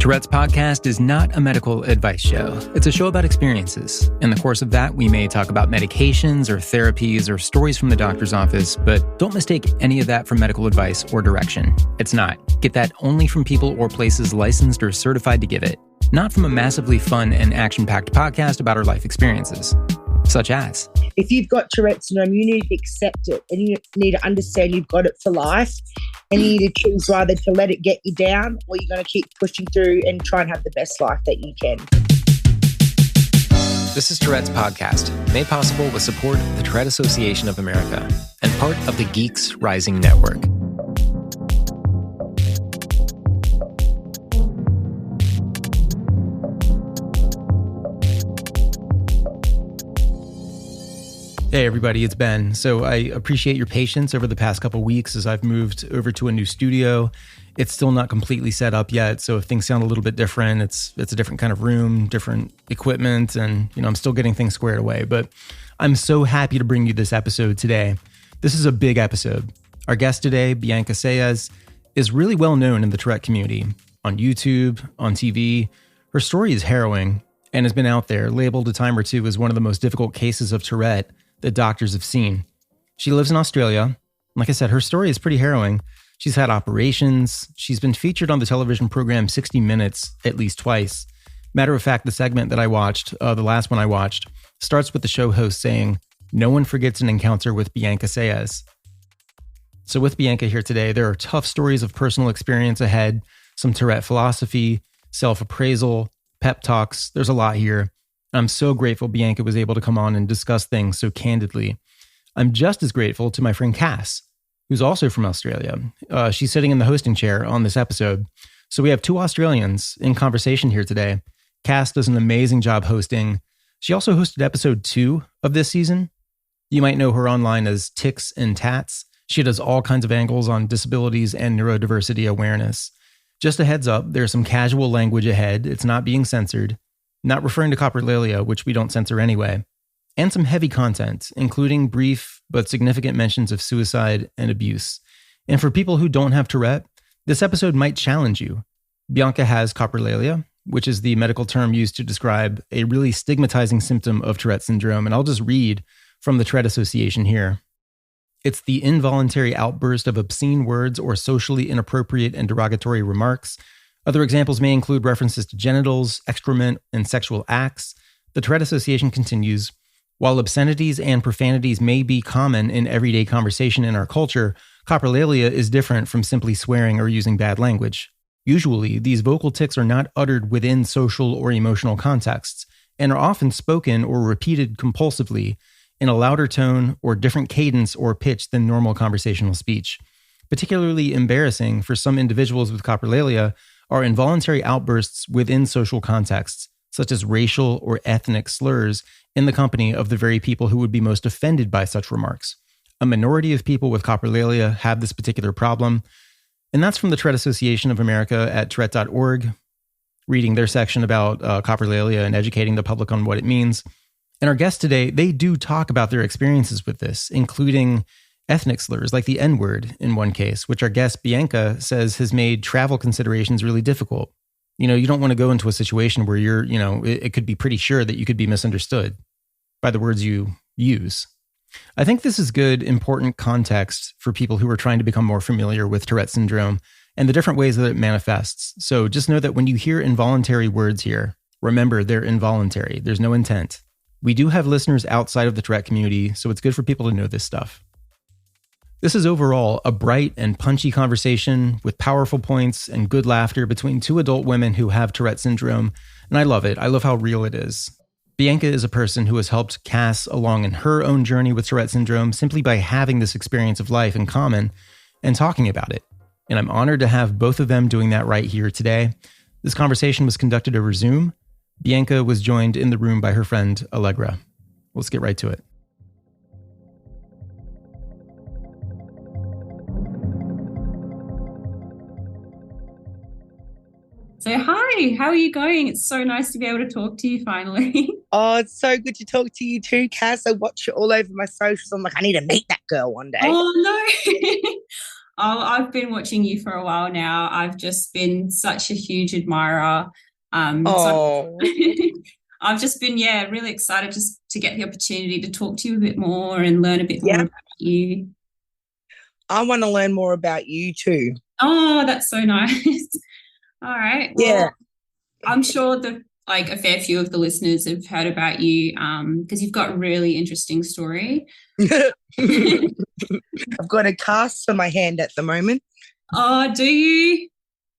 Tourette's podcast is not a medical advice show. It's a show about experiences. In the course of that, we may talk about medications or therapies or stories from the doctor's office, but don't mistake any of that for medical advice or direction. It's not. Get that only from people or places licensed or certified to give it, not from a massively fun and action-packed podcast about our life experiences, such as... If you've got Tourette's syndrome, you need to accept it and you need to understand you've got it for life, and you need to choose either to let it get you down or you're going to keep pushing through and try and have the best life that you can. This is Tourette's podcast, made possible with support of the Tourette Association of America and part of the Geeks Rising Network. Hey everybody, it's Ben. So I appreciate your patience over the past couple weeks as I've moved over to a new studio. It's still not completely set up yet, so if things sound a little bit different, it's a different kind of room, different equipment, and I'm still getting things squared away. But I'm so happy to bring you this episode today. This is a big episode. Our guest today, Bianca Saez, is really well known in the Tourette community, on YouTube, on TV. Her story is harrowing and has been out there, labeled a time or two as one of the most difficult cases of Tourette that doctors have seen. She lives in Australia. Like I said, her story is pretty harrowing. She's had operations. She's been featured on the television program 60 Minutes at least twice. Matter of fact, the segment that I watched, the last one I watched, starts with the show host saying, "No one forgets an encounter with Bianca Saez." So with Bianca here today, there are tough stories of personal experience ahead, some Tourette philosophy, self-appraisal, pep talks. There's a lot here. I'm so grateful Bianca was able to come on and discuss things so candidly. I'm just as grateful to my friend Cass, who's also from Australia. She's sitting in the hosting chair on this episode. So we have two Australians in conversation here today. Cass does an amazing job hosting. She also hosted episode 2 of this season. You might know her online as Ticks and Tats. She does all kinds of angles on disabilities and neurodiversity awareness. Just a heads up, there's some casual language ahead. It's not being censored. Not referring to coprolalia, which we don't censor anyway, and some heavy content, including brief but significant mentions of suicide and abuse. And for people who don't have Tourette, this episode might challenge you. Bianca has coprolalia, which is the medical term used to describe a really stigmatizing symptom of Tourette syndrome, and I'll just read from the Tourette Association here. It's the involuntary outburst of obscene words or socially inappropriate and derogatory remarks. Other examples may include references to genitals, excrement, and sexual acts. The Tourette Association continues, while obscenities and profanities may be common in everyday conversation in our culture, coprolalia is different from simply swearing or using bad language. Usually, these vocal tics are not uttered within social or emotional contexts and are often spoken or repeated compulsively in a louder tone or different cadence or pitch than normal conversational speech. Particularly embarrassing for some individuals with coprolalia are involuntary outbursts within social contexts, such as racial or ethnic slurs in the company of the very people who would be most offended by such remarks. A minority of people with coprolalia have this particular problem, and that's from the Tourette Association of America at Tourette.org, reading their section about coprolalia and educating the public on what it means. And our guests today, they do talk about their experiences with this, including ethnic slurs like the N-word in one case, which our guest Bianca says has made travel considerations really difficult. You don't want to go into a situation where it could be pretty sure that you could be misunderstood by the words you use. I think this is good, important context for people who are trying to become more familiar with Tourette syndrome and the different ways that it manifests. So just know that when you hear involuntary words here, remember they're involuntary. There's no intent. We do have listeners outside of the Tourette community, so it's good for people to know this stuff. This is overall a bright and punchy conversation with powerful points and good laughter between two adult women who have Tourette syndrome, and I love it. I love how real it is. Bianca is a person who has helped Cass along in her own journey with Tourette syndrome simply by having this experience of life in common and talking about it. And I'm honored to have both of them doing that right here today. This conversation was conducted over Zoom. Bianca was joined in the room by her friend Allegra. Let's get right to it. So hi, how are you going? It's so nice to be able to talk to you finally. Oh, it's so good to talk to you too, Cass. I watch it all over my socials. I'm like, I need to meet that girl one day. Oh no. Oh, I've been watching you for a while now. I've just been such a huge admirer. So Oh, I've just been, yeah, really excited just to get the opportunity to talk to you a bit more and learn a bit more yeah. about you. I want to learn more about you too. Oh, that's so nice. All right. Yeah. Well, I'm sure that like a fair few of the listeners have heard about you because you've got a really interesting story. I've got a cast on my hand at the moment. Oh, do you?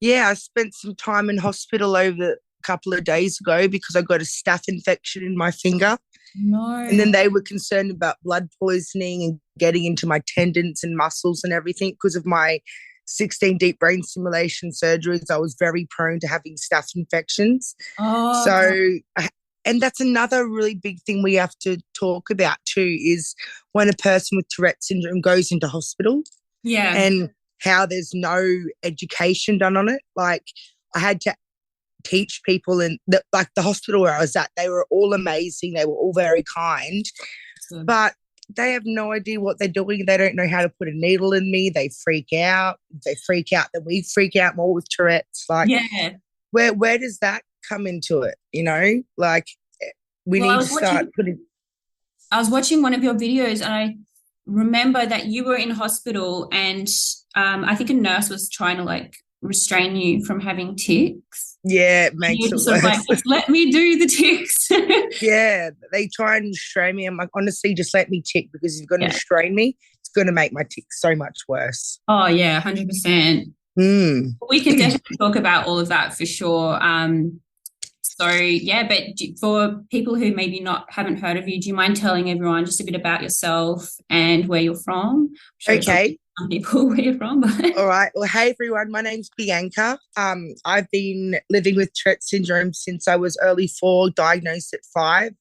Yeah, I spent some time in hospital over a couple of days ago because I got a staph infection in my finger. And No. then they were concerned about blood poisoning and getting into my tendons and muscles and everything because of my 16 deep brain stimulation surgeries. I was very prone to having staph infections. Oh, So, God. and that's another really big thing we have to talk about too is when a person with Tourette syndrome goes into hospital Yeah. and how there's no education done on it. Like I had to teach people in like the hospital where I was at, they were all amazing. They were all very kind, Good. but they have no idea what they're doing. They don't know how to put a needle in me. They freak out. They freak out. Then we freak out more with Tourette's. Like, Yeah. where does that come into it? You know, like we Well, need to start putting. I was watching one of your videos and I remember that you were in hospital and I think a nurse was trying to like restrain you from having ticks. Yeah, it And makes you're it just sort of like, worse. just let me do the ticks. Yeah, they try and restrain me. I'm like, honestly, just let me tick because if you're going to Yeah. restrain me, it's going to make my tick so much worse. Oh, yeah, 100%. Mm. We can definitely talk about all of that for sure. So yeah, but for people who maybe not haven't heard of you, do you mind telling everyone just a bit about yourself and where you're from? I'm sure it's Okay. some people where you're from, but All right. Well, hey everyone. My name's Bianca. I've been living with Tourette syndrome since I was early 4, diagnosed at 5.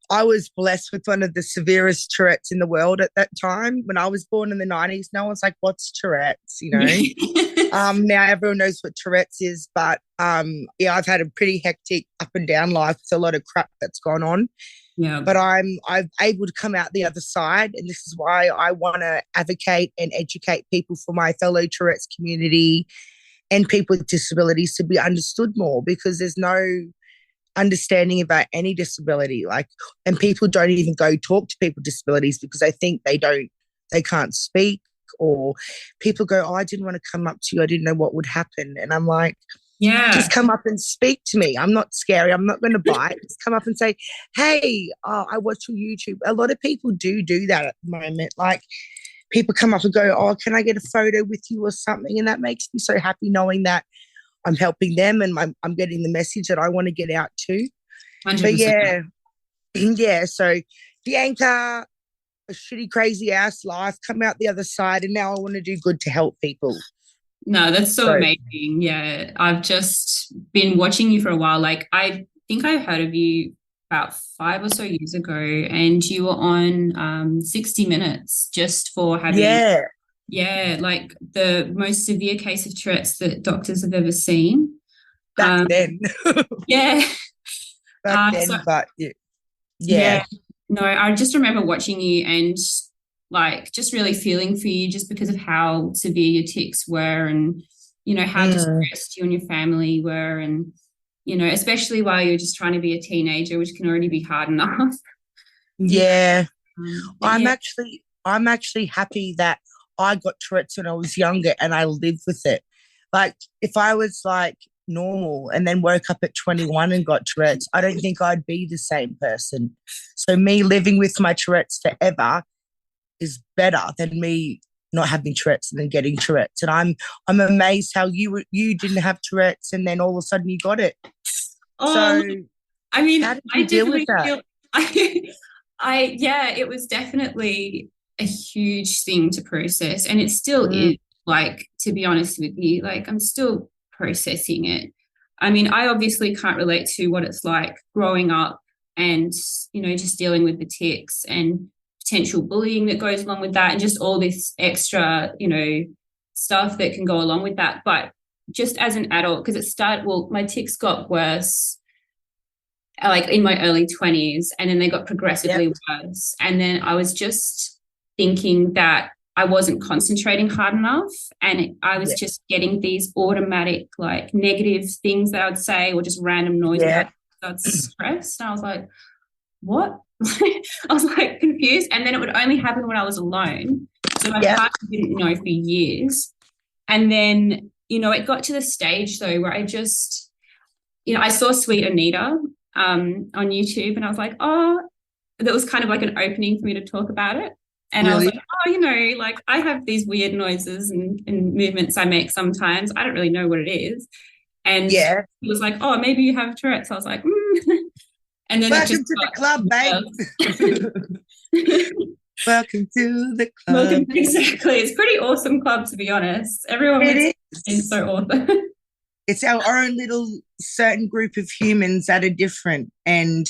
I was blessed with one of the severest Tourette's in the world at that time. When I was born in the 90s, no one's like, what's Tourette's, you know? Now everyone knows what Tourette's is, but yeah, I've had a pretty hectic up and down life with a lot of crap that's gone on. Yeah. But I'm able to come out the other side, and this is why I want to advocate and educate people for my fellow Tourette's community and people with disabilities to be understood more, because there's no understanding about any disability. Like, and people don't even go talk to people with disabilities because they think they can't speak, or people go, oh, I didn't want to come up to you, I didn't know what would happen. And I'm like, Yeah. just come up and speak to me. I'm not scary. I'm not going to bite. Just come up and say, hey, I watch your YouTube. A lot of people do that at the moment. Like, people come up and go, oh, can I get a photo with you or something? And that makes me so happy knowing that I'm helping them and I'm getting the message that I want to get out too. 100%. But yeah, yeah. So Bianca, a shitty, crazy ass life, come out the other side, and now I want to do good to help people. No, that's so So, amazing. Yeah, I've just been watching you for a while. Like, I think I heard of you about 5 or so years ago, and you were on 60 Minutes just for having, yeah, like the most severe case of Tourette's that doctors have ever seen. back then. Yeah. Back then, So but yeah. yeah, no, I just remember watching you and like just really feeling for you just because of how severe your tics were and, you know, how distressed you and your family were. And, you know, especially while you're just trying to be a teenager, which can already be hard enough. Yeah. I'm yeah. actually happy that I got Tourette's when I was younger and I lived with it. Like, if I was like normal and then woke up at 21 and got Tourette's, I don't think I'd be the same person. So me living with my Tourette's forever is better than me not having Tourette's and then getting Tourette's. And I'm amazed how you didn't have Tourette's and then all of a sudden you got it. Oh, So I mean, how did you deal with that? It was definitely a huge thing to process, and it still is. Like, to be honest with you, like I'm still processing it. I mean, I obviously can't relate to what it's like growing up and, you know, just dealing with the tics and potential bullying that goes along with that and just all this extra, you know, stuff that can go along with that. But just as an adult, because my tics got worse like in my early 20s, and then they got progressively worse. And then I was just thinking that I wasn't concentrating hard enough, and I was just getting these automatic like negative things that I would say, or just random noises. I got stressed, and I was like, what? I was like confused, and then it would only happen when I was alone. So my partner didn't know for years. And then, it got to the stage though where I just, I saw Sweet Anita on YouTube, and I was like, oh, that was kind of like an opening for me to talk about it. And I was like, oh, like I have these weird noises and movements I make sometimes. I don't really know what it is. And he was like, oh, maybe you have Tourette's. So I was like, And then welcome to the club, babe. Welcome to the club. Exactly. It's a pretty awesome club, to be honest. Everyone is so awesome. It's our own little certain group of humans that are different. And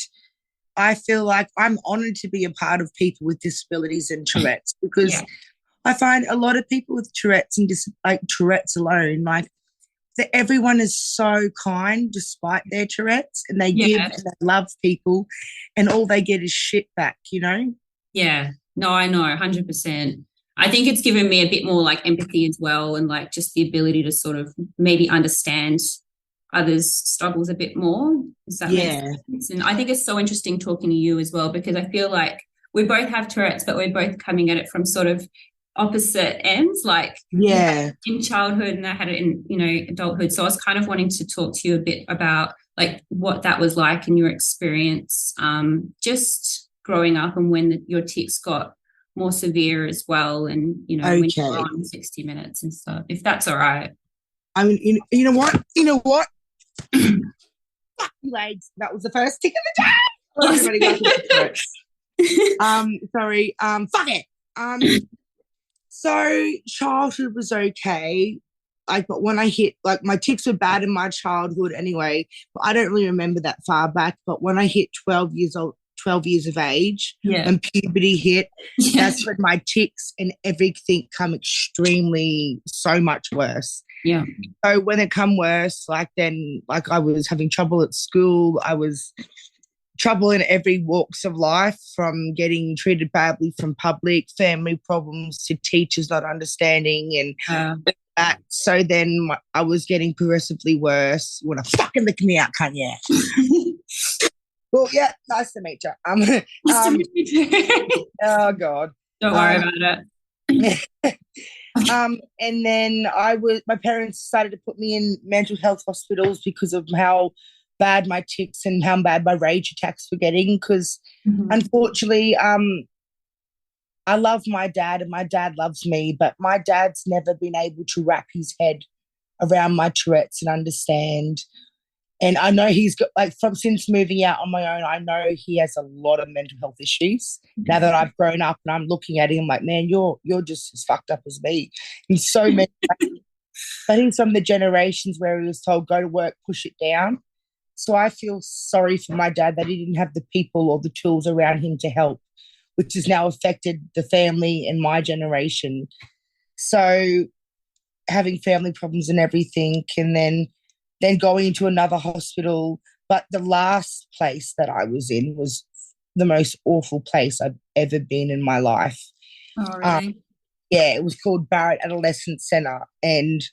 I feel like I'm honoured to be a part of people with disabilities and Tourette's, because I find a lot of people with Tourette's and Tourette's alone, like that everyone is so kind despite their Tourette's, and they give and they love people, and all they get is shit back, Yeah, no, I know, 100%. I think it's given me a bit more like empathy as well, and like just the ability to sort of maybe understand others' struggles a bit more. Does that make sense? And I think it's so interesting talking to you as well, because I feel like we both have Tourette's, but we're both coming at it from sort of opposite ends, like in childhood, and I had it in adulthood. So I was kind of wanting to talk to you a bit about like what that was like in your experience, just growing up, and when your tics got more severe as well, and when you were on 60 Minutes and stuff, if that's all right. I mean, you know what? Fuck you, legs. That was the first tick of the day. Sorry. Fuck it. So childhood was okay. But when I hit, like, my tics were bad in my childhood anyway, but I don't really remember that far back. But when I hit 12 years of age, and puberty hit, that's when my tics and everything come extremely so much worse. Yeah. So when it come worse, like then, like I was having trouble at school. I was trouble in every walks of life, from getting treated badly from public, family problems, to teachers not understanding and that. So then I was getting progressively worse. You want to fucking lick me out, can't you? Well, yeah, nice to meet you. Nice to meet you too. Oh, God. Don't worry about it. And then my parents decided to put me in mental health hospitals because of how bad my tics and how bad my rage attacks were getting, because unfortunately I love my dad and my dad loves me, but my dad's never been able to wrap his head around my Tourette's and understand. And I know he's got, like, since moving out on my own, I know he has a lot of mental health issues. Now that I've grown up and I'm looking at him like, man, you're just as fucked up as me in so many ways. But he's from the generations where he was told, go to work, push it down. So I feel sorry for my dad that he didn't have the people or the tools around him to help, which has now affected the family and my generation. So having family problems and everything, and then going into another hospital. But the last place that I was in was the most awful place I've ever been in my life. Oh, really? It was called Barrett Adolescent Centre. And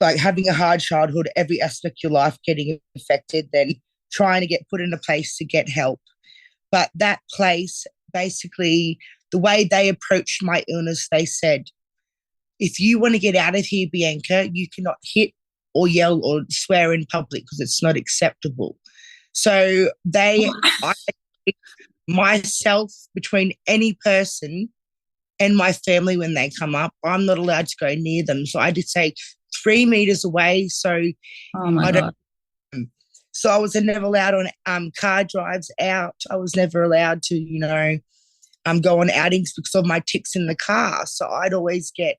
like having a hard childhood, every aspect of your life getting affected, then trying to get put in a place to get help. But that place, basically, the way they approached my illness, they said, if you want to get out of here, Bianca, you cannot hit or yell or swear in public because it's not acceptable. So I myself between any person and my family when they come up, I'm not allowed to go near them. So I did say 3 meters away. So oh my God. So I was never allowed on car drives out. I was never allowed to, go on outings because of my tics in the car. So I'd always get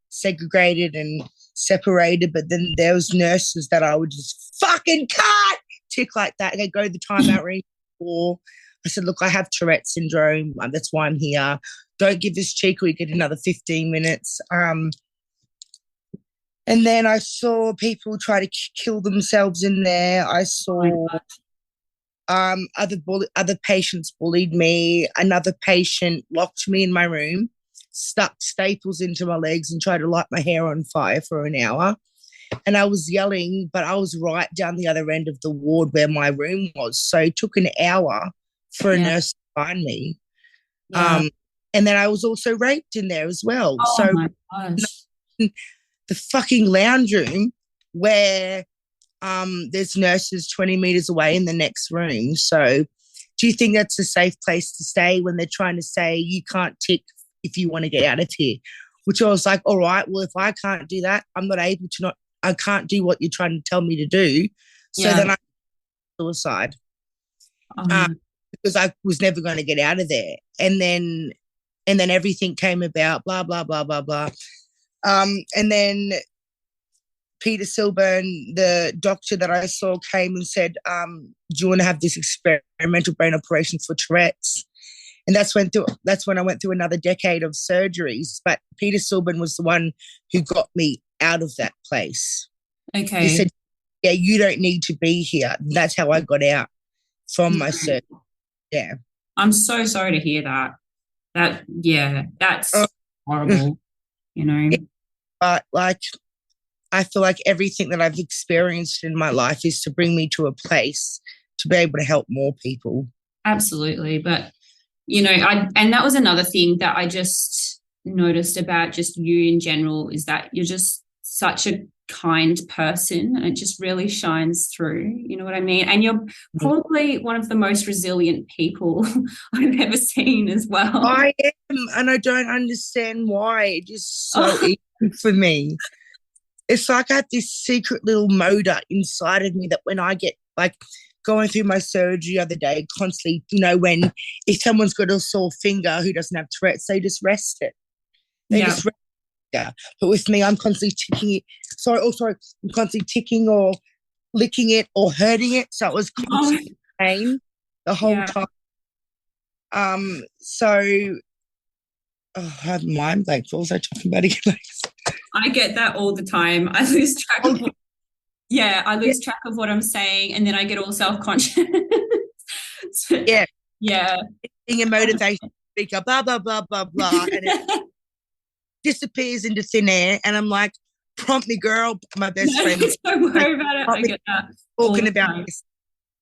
segregated and separated, but then there was nurses that I would just fucking cut, tick like that. They go to the timeout ring. Or I said, look, I have Tourette syndrome. That's why I'm here. Don't give this cheek or you get another 15 minutes. And then I saw people try to kill themselves in there. I saw Other patients bullied me. Another patient locked me in my room, stuck staples into my legs and tried to light my hair on fire for an hour. And I was yelling, but I was right down the other end of the ward where my room was. So it took an hour for a nurse to find me. Yeah. And then I was also raped in there as well. Oh so my gosh. the fucking lounge room where there's nurses 20 meters away in the next room. So do you think that's a safe place to stay when they're trying to say you can't tick if you want to get out of here? Which I was like, all right, well, if I can't do that, I can't do what you're trying to tell me to do. So then I suicide because I was never going to get out of there. And then everything came about, blah, blah, blah, blah, blah. And then Peter Silburn, the doctor that I saw, came and said, do you want to have this experimental brain operation for Tourette's? And that's when I went through another decade of surgeries. But Peter Silburn was the one who got me out of that place. Okay. He said, yeah, you don't need to be here. And that's how I got out from my surgery. Yeah. I'm so sorry to hear that. That's horrible, you know. But like, I feel like everything that I've experienced in my life is to bring me to a place to be able to help more people. Absolutely. But, you know, and that was another thing that I just noticed about just you in general is that you're just such a kind person and it just really shines through, you know what I mean? And you're probably one of the most resilient people I've ever seen as well. I am, and I don't understand why. It's just so easy for me. It's like I have this secret little motor inside of me that when I get like going through my surgery the other day, constantly, you know, if someone's got a sore finger who doesn't have Tourette's, they just rest it. Just rest it. But with me, I'm constantly ticking it. I'm constantly ticking or licking it or hurting it. So it was constant pain the whole time. I had mind blank. What was I talking about again? I get that all the time. I lose track of track of what I'm saying, and then I get all self-conscious. Yeah. Being a motivation speaker, blah, blah, blah, blah, blah. And it disappears into thin air. And I'm like, prompt me, girl, my best friend. Don't worry about it. I get that. Talking about this.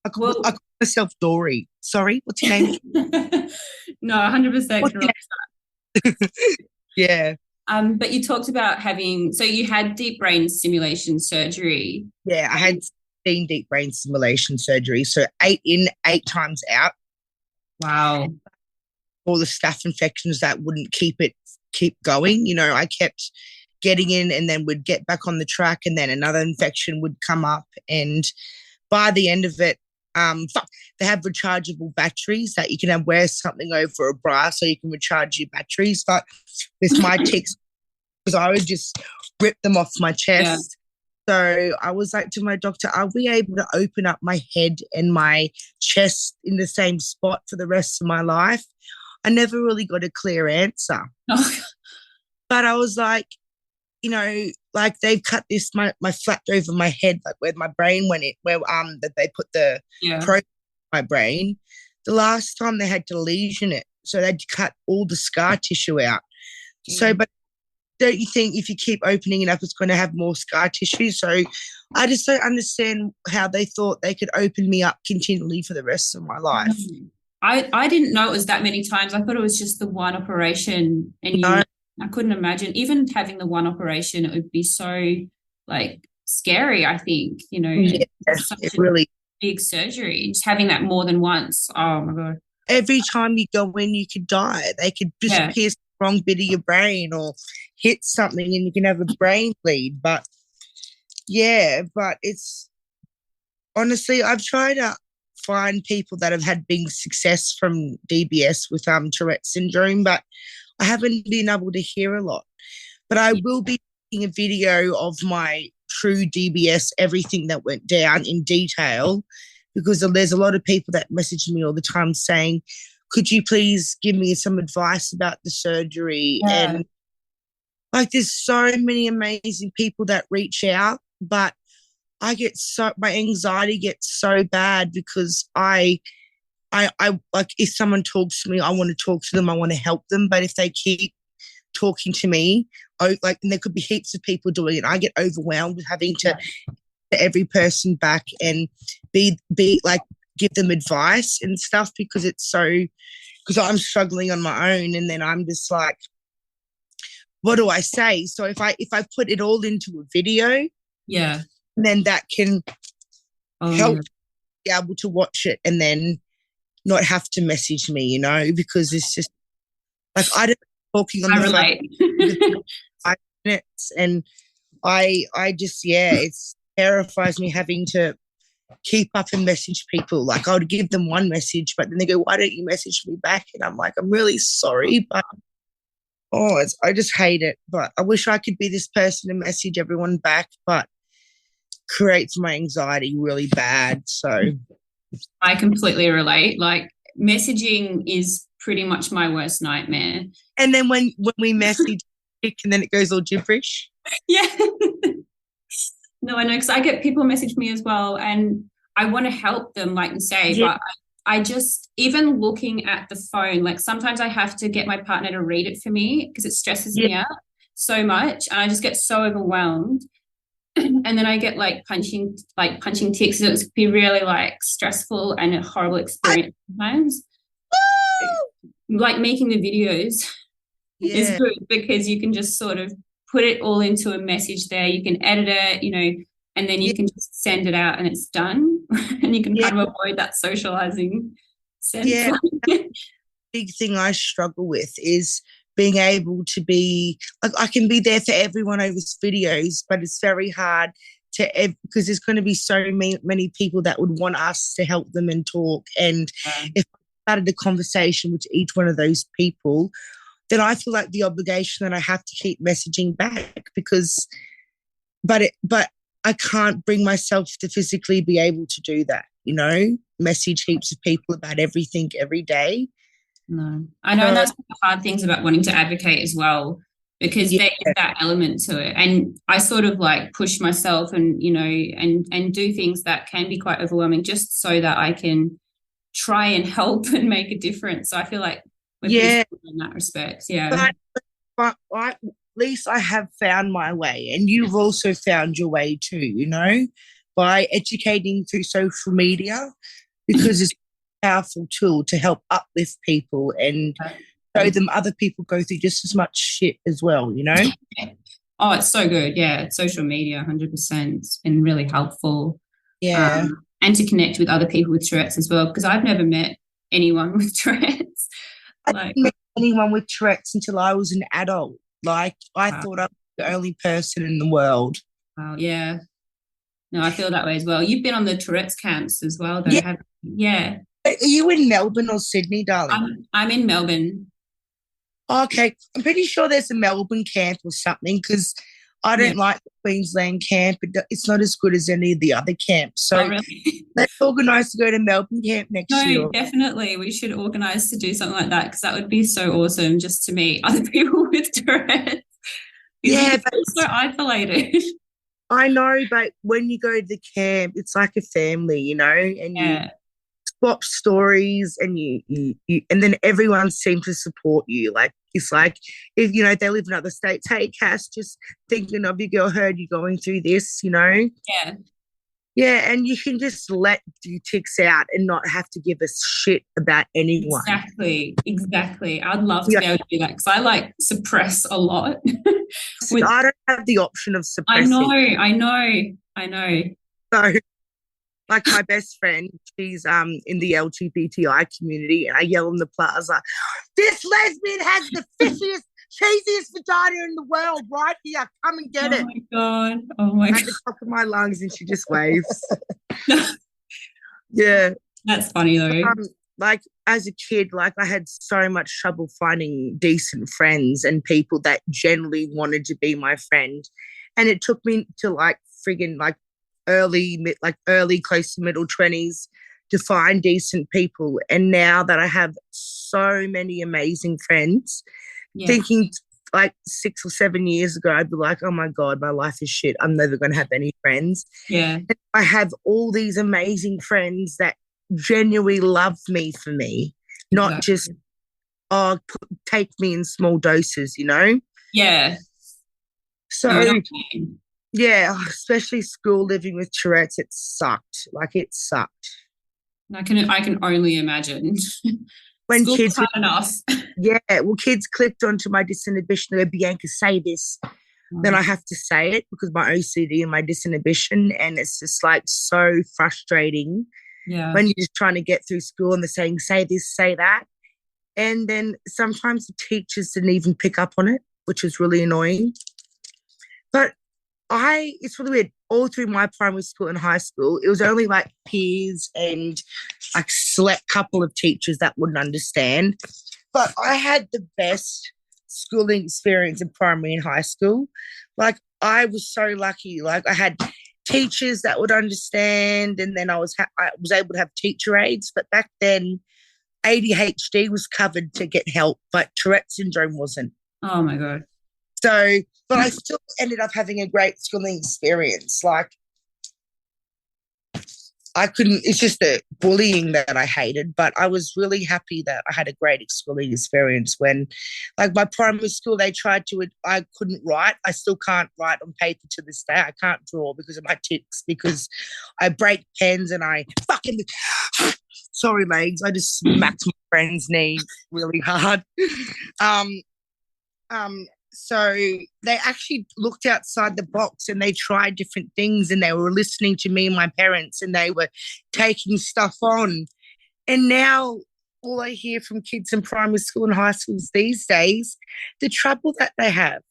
I call myself Dory. Sorry, what's your name? No, 100% correct. Yeah. But you talked about you had deep brain stimulation surgery. Yeah, I had 16 deep brain stimulation surgery. So 8 in, 8 times out. Wow. All the staph infections that wouldn't keep going. You know, I kept getting in and then would get back on the track and then another infection would come up. And by the end of it, they have rechargeable batteries that you can wear something over a bra so you can recharge your batteries. But with my tics, because I would just rip them off my chest. So I was like to my doctor, are we able to open up my head and my chest in the same spot for the rest of my life? I never really got a clear answer. But I was like, you know, like they've cut my flap over my head, like where my brain went in, where that they put the probe in my brain. The last time they had to lesion it, so they'd cut all the scar tissue out. So, but don't you think if you keep opening it up, it's going to have more scar tissue? So I just don't understand how they thought they could open me up continually for the rest of my life. I didn't know it was that many times. I thought it was just the one operation, and I couldn't imagine even having the one operation. It would be so like scary. I think, you know, it's such a really big surgery. Just having that more than once. Oh my God! Every time you go in, you could die. They could just pierce the wrong bit of your brain or hit something, and you can have a brain bleed. But it's honestly, I've tried to find people that have had big success from DBS with Tourette syndrome, but I haven't been able to hear a lot. But I will be making a video of my true DBS, everything that went down in detail, because there's a lot of people that message me all the time saying, could you please give me some advice about the surgery? And like there's so many amazing people that reach out, but my anxiety gets so bad because I like, if someone talks to me, I want to talk to them, I want to help them. But if they keep talking to me, like, and there could be heaps of people doing it, I get overwhelmed with having to every person back and be like, give them advice and stuff, because I'm struggling on my own, and then I'm just like, what do I say? So if I put it all into a video, then that can help be able to watch it and then not have to message me, you know, because it's just like, I don't talking on the phone for 5 minutes, and I just, it terrifies me having to keep up and message people. Like, I would give them one message, but then they go, why don't you message me back? And I'm like, I'm really sorry, but I just hate it. But I wish I could be this person and message everyone back, but creates my anxiety really bad. So I completely relate. Like, messaging is pretty much my worst nightmare. And then when we message and then it goes all gibberish. Yeah. No, I know, because I get people message me as well, and I want to help them, like you say, but I just, even looking at the phone, like, sometimes I have to get my partner to read it for me because it stresses me out so much, and I just get so overwhelmed. And then I get like punching ticks. It can be really like stressful and a horrible experience sometimes. Like, making the videos is good because you can just sort of put it all into a message there. You can edit it, you know, and then you can just send it out and it's done. And you can kind of avoid that socializing sense. Yeah. Big thing I struggle with is being able to be, like, I can be there for everyone over videos, but it's very hard because there's going to be so many people that would want us to help them and talk. And if I started a conversation with each one of those people, then I feel like the obligation that I have to keep messaging back but I can't bring myself to physically be able to do that, you know, message heaps of people about everything every day. No, I know, and that's one of the hard things about wanting to advocate as well, because there is that element to it. And I sort of like push myself and, you know, and do things that can be quite overwhelming just so that I can try and help and make a difference. So I feel like we're pretty similar in that respect. Yeah. But at least I have found my way, and you've also found your way too, you know, by educating through social media, because it's powerful tool to help uplift people and show them other people go through just as much shit as well, you know? Oh, it's so good. Yeah, social media, 100%. It's been really helpful. Yeah. And to connect with other people with Tourette's as well, because I've never met anyone with Tourette's. I didn't meet anyone with Tourette's until I was an adult. Like, I thought I was the only person in the world. Wow, yeah. No, I feel that way as well. You've been on the Tourette's camps as well, though, yeah. Are you in Melbourne or Sydney, darling? I'm in Melbourne. Okay. I'm pretty sure there's a Melbourne camp or something, because I don't like the Queensland camp. It's not as good as any of the other camps. So really? let's organise to go to Melbourne camp next year. No, definitely. We should organise to do something like that, because that would be so awesome, just to meet other people with Tourette's. Yeah, but it's so isolated. I know, but when you go to the camp, it's like a family, you know, and you swap stories, and you and then everyone seems to support you. Like, it's like, if, you know, they live in other states, hey, Cass, just thinking of you, girl, heard you going through this, you know? Yeah, and you can just let your ticks out and not have to give a shit about anyone. Exactly. I'd love to be able to do that, because I like suppress a lot. I don't have the option of suppressing. I know. So, like, my best friend, she's in the LGBTI community, and I yell in the plaza, this lesbian has the fishiest, cheesiest vagina in the world right here. Come and get it. Oh my God. At the top of my lungs, and she just waves. Yeah. That's funny though. Like, as a kid, like, I had so much trouble finding decent friends and people that generally wanted to be my friend. And it took me to like friggin' like early close to middle 20s to find decent people. And now that I have so many amazing friends, thinking like 6 or 7 years ago, I'd be like, oh my God, my life is shit. I'm never going to have any friends. Yeah. And I have all these amazing friends that genuinely love me for me, not just, take me in small doses, you know? Yeah. So, yeah, especially school living with Tourette's, it sucked. Like, it sucked. I can only imagine. When School's kids hard enough. Yeah, well, kids clicked onto my disinhibition. They go, Bianca, say this. Then I have to say it because my OCD and my disinhibition, and it's just like so frustrating. Yeah. When you're just trying to get through school and they're saying, say this, say that. And then sometimes the teachers didn't even pick up on it, which was really annoying. But it's really weird. All through my primary school and high school, it was only like peers and like select couple of teachers that wouldn't understand. But I had the best schooling experience in primary and high school. Like, I was so lucky. Like, I had teachers that would understand, and then I was able to have teacher aides. But back then, ADHD was covered to get help, but Tourette syndrome wasn't. Oh my God. So, but I still ended up having a great schooling experience. Like, it's just the bullying that I hated, but I was really happy that I had a great schooling experience when, like, my primary school, I couldn't write. I still can't write on paper to this day. I can't draw because of my tics, because I break pens and I fucking, sorry, legs, I just smacked my friend's knee really hard. So they actually looked outside the box and they tried different things, and they were listening to me and my parents, and they were taking stuff on. And now all I hear from kids in primary school and high schools these days, the trouble that they have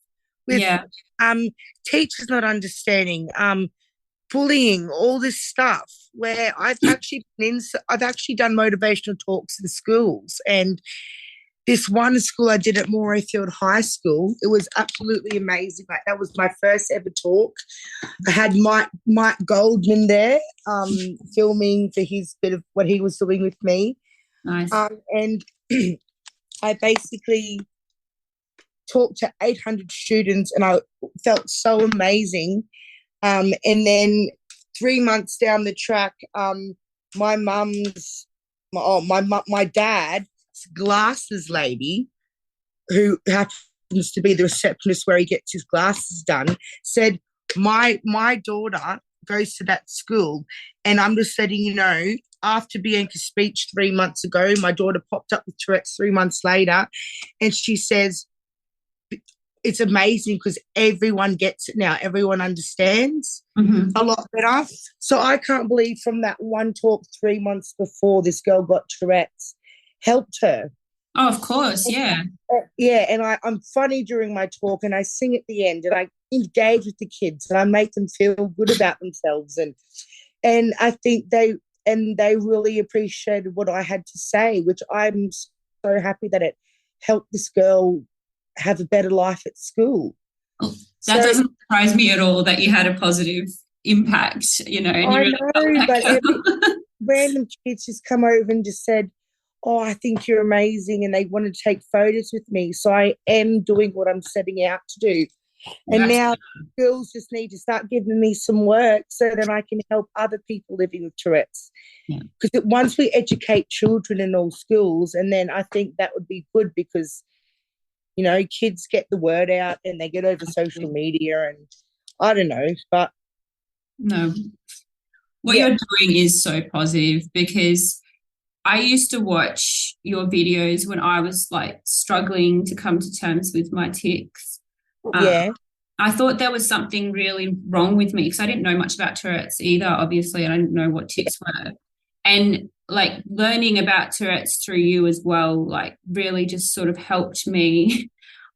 with teachers not understanding, bullying, all this stuff, where I've actually done motivational talks in schools, and this one school I did at Morayfield High School, it was absolutely amazing. Like, that was my first ever talk. I had Mike Goldman there filming for his bit of what he was doing with me. Nice. And I basically talked to 800 students, and I felt so amazing. And then 3 months down the track, my dad, glasses lady, who happens to be the receptionist where he gets his glasses done, said, my daughter goes to that school, and I'm just letting you know, after Bianca's speech 3 months ago, my daughter popped up with Tourette's 3 months later, and she says, it's amazing because everyone gets it now. Everyone understands a lot better. So I can't believe from that one talk 3 months before, this girl got Tourette's helped her. Oh, of course, yeah. Yeah, and I'm funny during my talk, and I sing at the end, and I engage with the kids, and I make them feel good about themselves. And I think they really appreciated what I had to say, which I'm so happy that it helped this girl have a better life at school. Oh, that doesn't surprise me at all that you had a positive impact, you know. And I know, but random kids just come over and just said, oh, I think you're amazing, and they wanted to take photos with me. So I am doing what I'm setting out to do. And now girls just need to start giving me some work so that I can help other people living with Tourette's. Because once we educate children in all schools, and then I think that would be good, because, you know, kids get the word out and they get over social media, and I don't know, but... No. What you're doing is so positive, because I used to watch your videos when I was like struggling to come to terms with my tics. I thought there was something really wrong with me, because I didn't know much about Tourette's either, obviously, and I didn't know what tics were. And like learning about Tourette's through you as well, like really just sort of helped me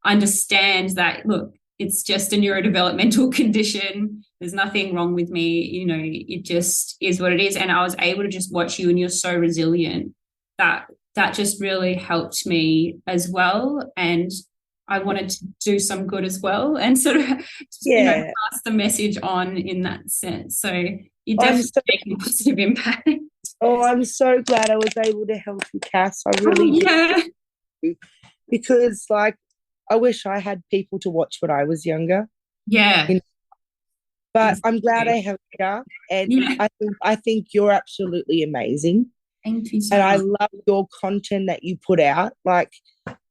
understand that, look, it's just a neurodevelopmental condition. There's nothing wrong with me. You know, it just is what it is. And I was able to just watch you, and you're so resilient. That just really helped me as well. And I wanted to do some good as well, and sort of you know, pass the message on in that sense. So you're definitely making a positive impact. Oh, I'm so glad I was able to help you, Cass. I really do. Because, like, I wish I had people to watch when I was younger. Yeah. You know? But Exactly. I'm glad I have you, and Yeah. I think you're absolutely amazing. Thank you so And I much. love your content that you put out. Like,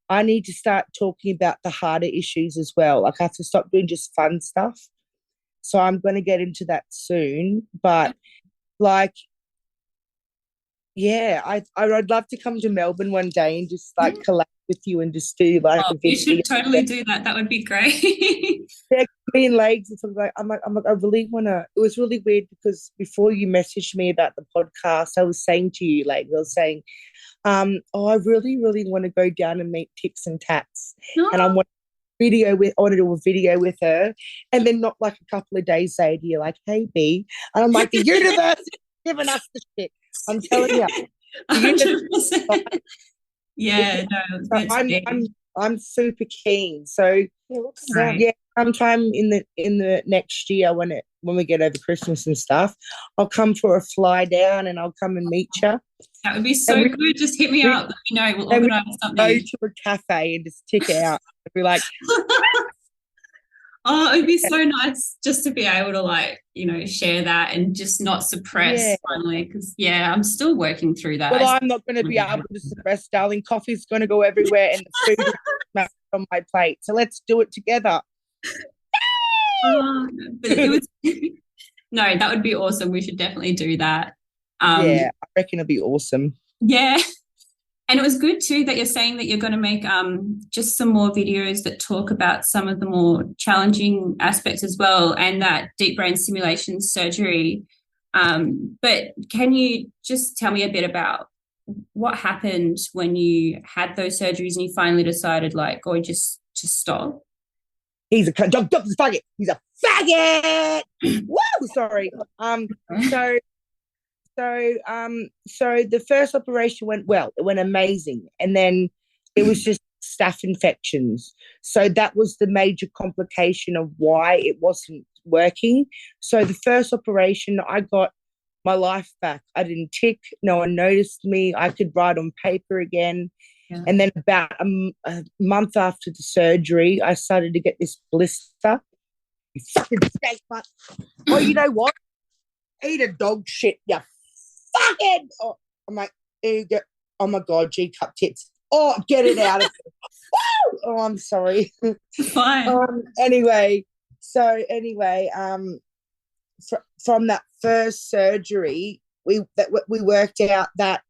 I need to start talking about the harder issues as well. Like, I have to stop doing just fun stuff. So I'm going to get into that soon. But like, yeah, I'd love to come to Melbourne one day and just like collab with you and just do like Oh, a you video. should totally do that. That would be great. Yeah, me and legs and something like I really wanna. It was really weird because before you messaged me about the podcast, I was saying to you, like, I was saying, I really, really want to go down and meet Tix and Tats, and I No. want I want to do a video with her, and then not like a couple of days later, you're like, hey B, and I'm like, the universe is giving us the shit. I'm telling you, the universe. 100%. Yeah, no, So it's big. I'm super keen. So Right. yeah, sometime in the next year when we get over Christmas and stuff, I'll come for a fly down and I'll come and meet you. That would be And so good. Just hit me we, up. Let me know. We'll and we organise go something. to a cafe and just tick it out. Be like, Oh, it'd be so nice just to be able to share that and just not suppress yeah. finally. Because I'm still working through that. Well, I'm not going to be able to suppress, darling. Coffee's going to go everywhere, and the food is on my plate. So let's do it together. But it was no, that would be awesome. We should definitely do that. Yeah, I reckon it'll be awesome. Yeah. And it was good too that you're saying that you're going to make just some more videos that talk about some of the more challenging aspects as well, and that deep brain stimulation surgery. But can you just tell me a bit about what happened when you had those surgeries and you finally decided just to stop? He's a doctor's faggot. He's a faggot. Whoa, sorry. So the first operation went well. It went amazing, and then it was just staph infections. So that was the major complication of why it wasn't working. So the first operation, I got my life back. I didn't tick. No one noticed me. I could write on paper again. Yeah. And then about a month after the surgery, I started to get this blister. You fucking steak butt. Oh, you know what? Eat a dog shit, you fucking. Oh, I'm like, oh my God, G cup tits. Oh, get it out of here. Woo! Oh, I'm sorry. Fine. Anyway, from that first surgery, we worked out that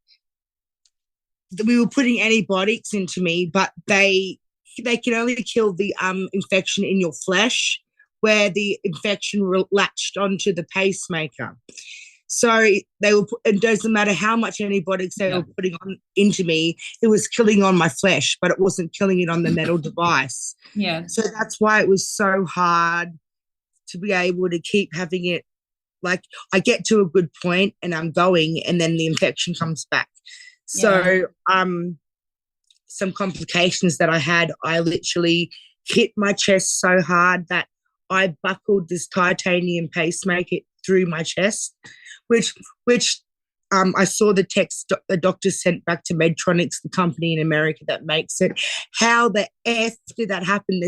we were putting antibiotics into me, but they can only kill the infection in your flesh, where the infection latched onto the pacemaker. So it doesn't matter how much antibiotics they were putting into me, it was killing on my flesh, but it wasn't killing it on the metal device. Yeah. So that's why it was so hard to be able to keep having it. Like, I get to a good point and I'm going, and then the infection comes back. So some complications that I had, I literally hit my chest so hard that I buckled this titanium pacemaker through my chest, which I saw the text the doctor sent back to Medtronics, the company in America that makes it. How the F did that happen?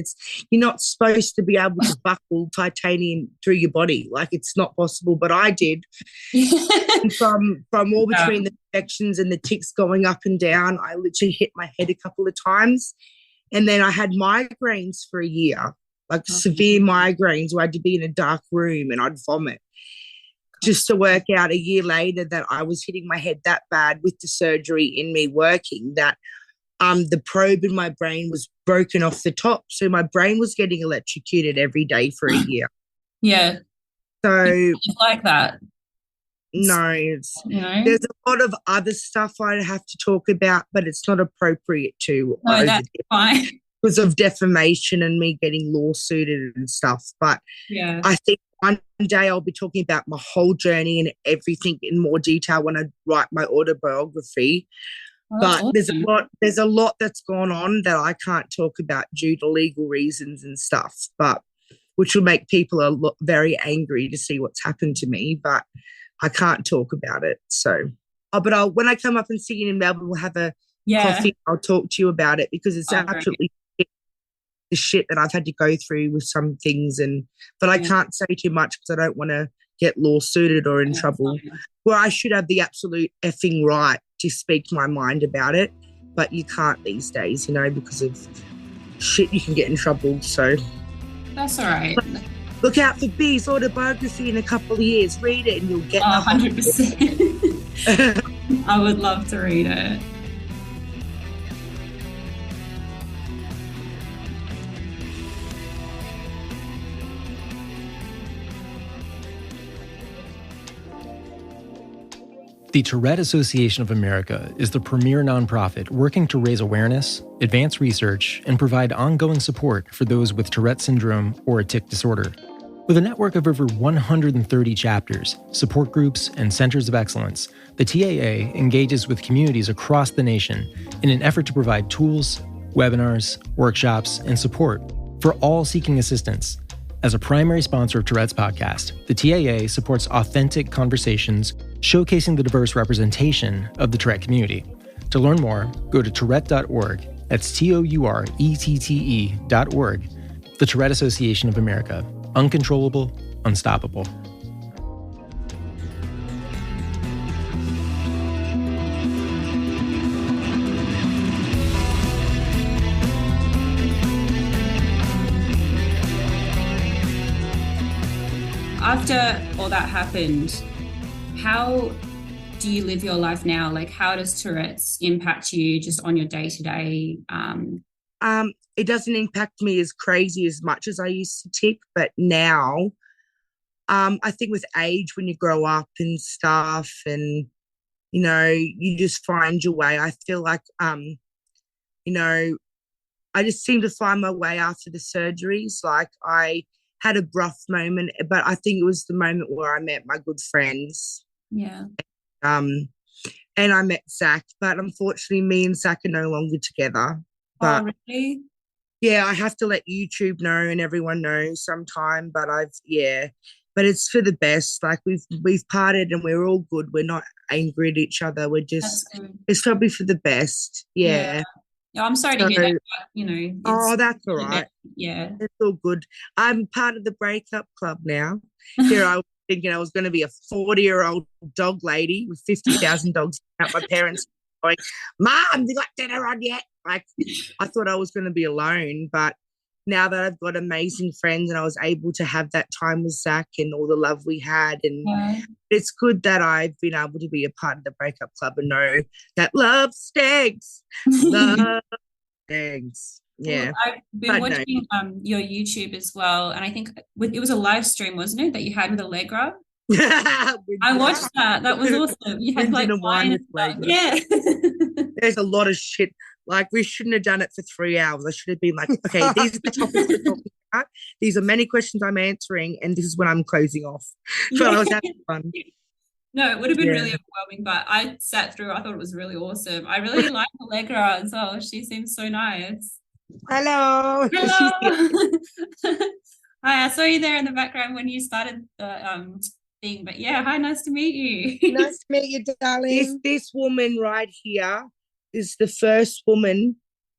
You're not supposed to be able to buckle titanium through your body. Like, it's not possible, but I did. And from all between the infections and the ticks going up and down, I literally hit my head a couple of times. And then I had migraines for a year, like severe migraines where I had to be in a dark room and I'd vomit. Just to work out a year later that I was hitting my head that bad with the surgery in me working, that the probe in my brain was broken off the top. So my brain was getting electrocuted every day for a year. Yeah. So it's like that. No, there's a lot of other stuff I'd have to talk about, but it's not appropriate to. No, that's fine. Because of defamation and me getting lawsuited and stuff. But I think one day I'll be talking about my whole journey and everything in more detail when I write my autobiography. But awesome. There's a lot that's gone on that I can't talk about due to legal reasons and stuff, but which will make people very angry to see what's happened to me. But I can't talk about it. So, but when I come up and see you in Melbourne, we'll have a coffee. I'll talk to you about it because it's absolutely the shit that I've had to go through with some things, but I can't say too much because I don't want to get lawsuited or in trouble. Where I should have the absolute effing right to speak my mind about it, but you can't these days, because of shit you can get in trouble. So that's all right. Look out for B's autobiography in a couple of years. Read it and you'll get 100%. I would love to read it. The Tourette Association of America is the premier nonprofit working to raise awareness, advance research, and provide ongoing support for those with Tourette syndrome or a tic disorder. With a network of over 130 chapters, support groups, and centers of excellence, the TAA engages with communities across the nation in an effort to provide tools, webinars, workshops, and support for all seeking assistance. As a primary sponsor of Tourette's podcast, the TAA supports authentic conversations showcasing the diverse representation of the Tourette community. To learn more, go to tourette.org. That's TOURETTE.org. The Tourette Association of America. Uncontrollable, unstoppable. After all that happened, how do you live your life now? Like, how does Tourette's impact you just on your day-to-day? It doesn't impact me as crazy as much as I used to tic, but now, I think with age, when you grow up and stuff and, you just find your way. I feel like, I just seem to find my way after the surgeries. Like, I had a rough moment, but I think it was the moment where I met my good friends. Yeah. And I met Zach, but unfortunately me and Zach are no longer together. But oh, really? Yeah, I have to let YouTube know and everyone know sometime, but but it's for the best. Like we've parted and we're all good. We're not angry at each other. We're just, it's probably for the best. Yeah. Yeah, I'm sorry to hear that, but, that's all right. Yeah. It's all good. I'm part of the breakup club now. Here I was thinking I was going to be a 40-year-old dog lady with 50,000 dogs at my parents going, Mom, you got dinner on yet? Like, I thought I was going to be alone, but now that I've got amazing friends and I was able to have that time with Zach and all the love we had, and it's good that I've been able to be a part of the breakup club and know that love stinks. Love stinks. Yeah. Well, I've been watching your YouTube as well, and I think it was a live stream, wasn't it, that you had with Allegra? I watched that. That was awesome. You had like wine and stuff. Yeah. There's a lot of shit. Like, we shouldn't have done it for 3 hours. I should have been like, okay, these are the topics we're talking about. These are many questions I'm answering, and this is when I'm closing off. So I was having fun. No, it would have been really overwhelming, but I sat through. I thought it was really awesome. I really like Allegra as well. She seems so nice. Hello. Hi, I saw you there in the background when you started the thing. But yeah, hi, nice to meet you. Nice to meet you, darling. This woman right here is the first woman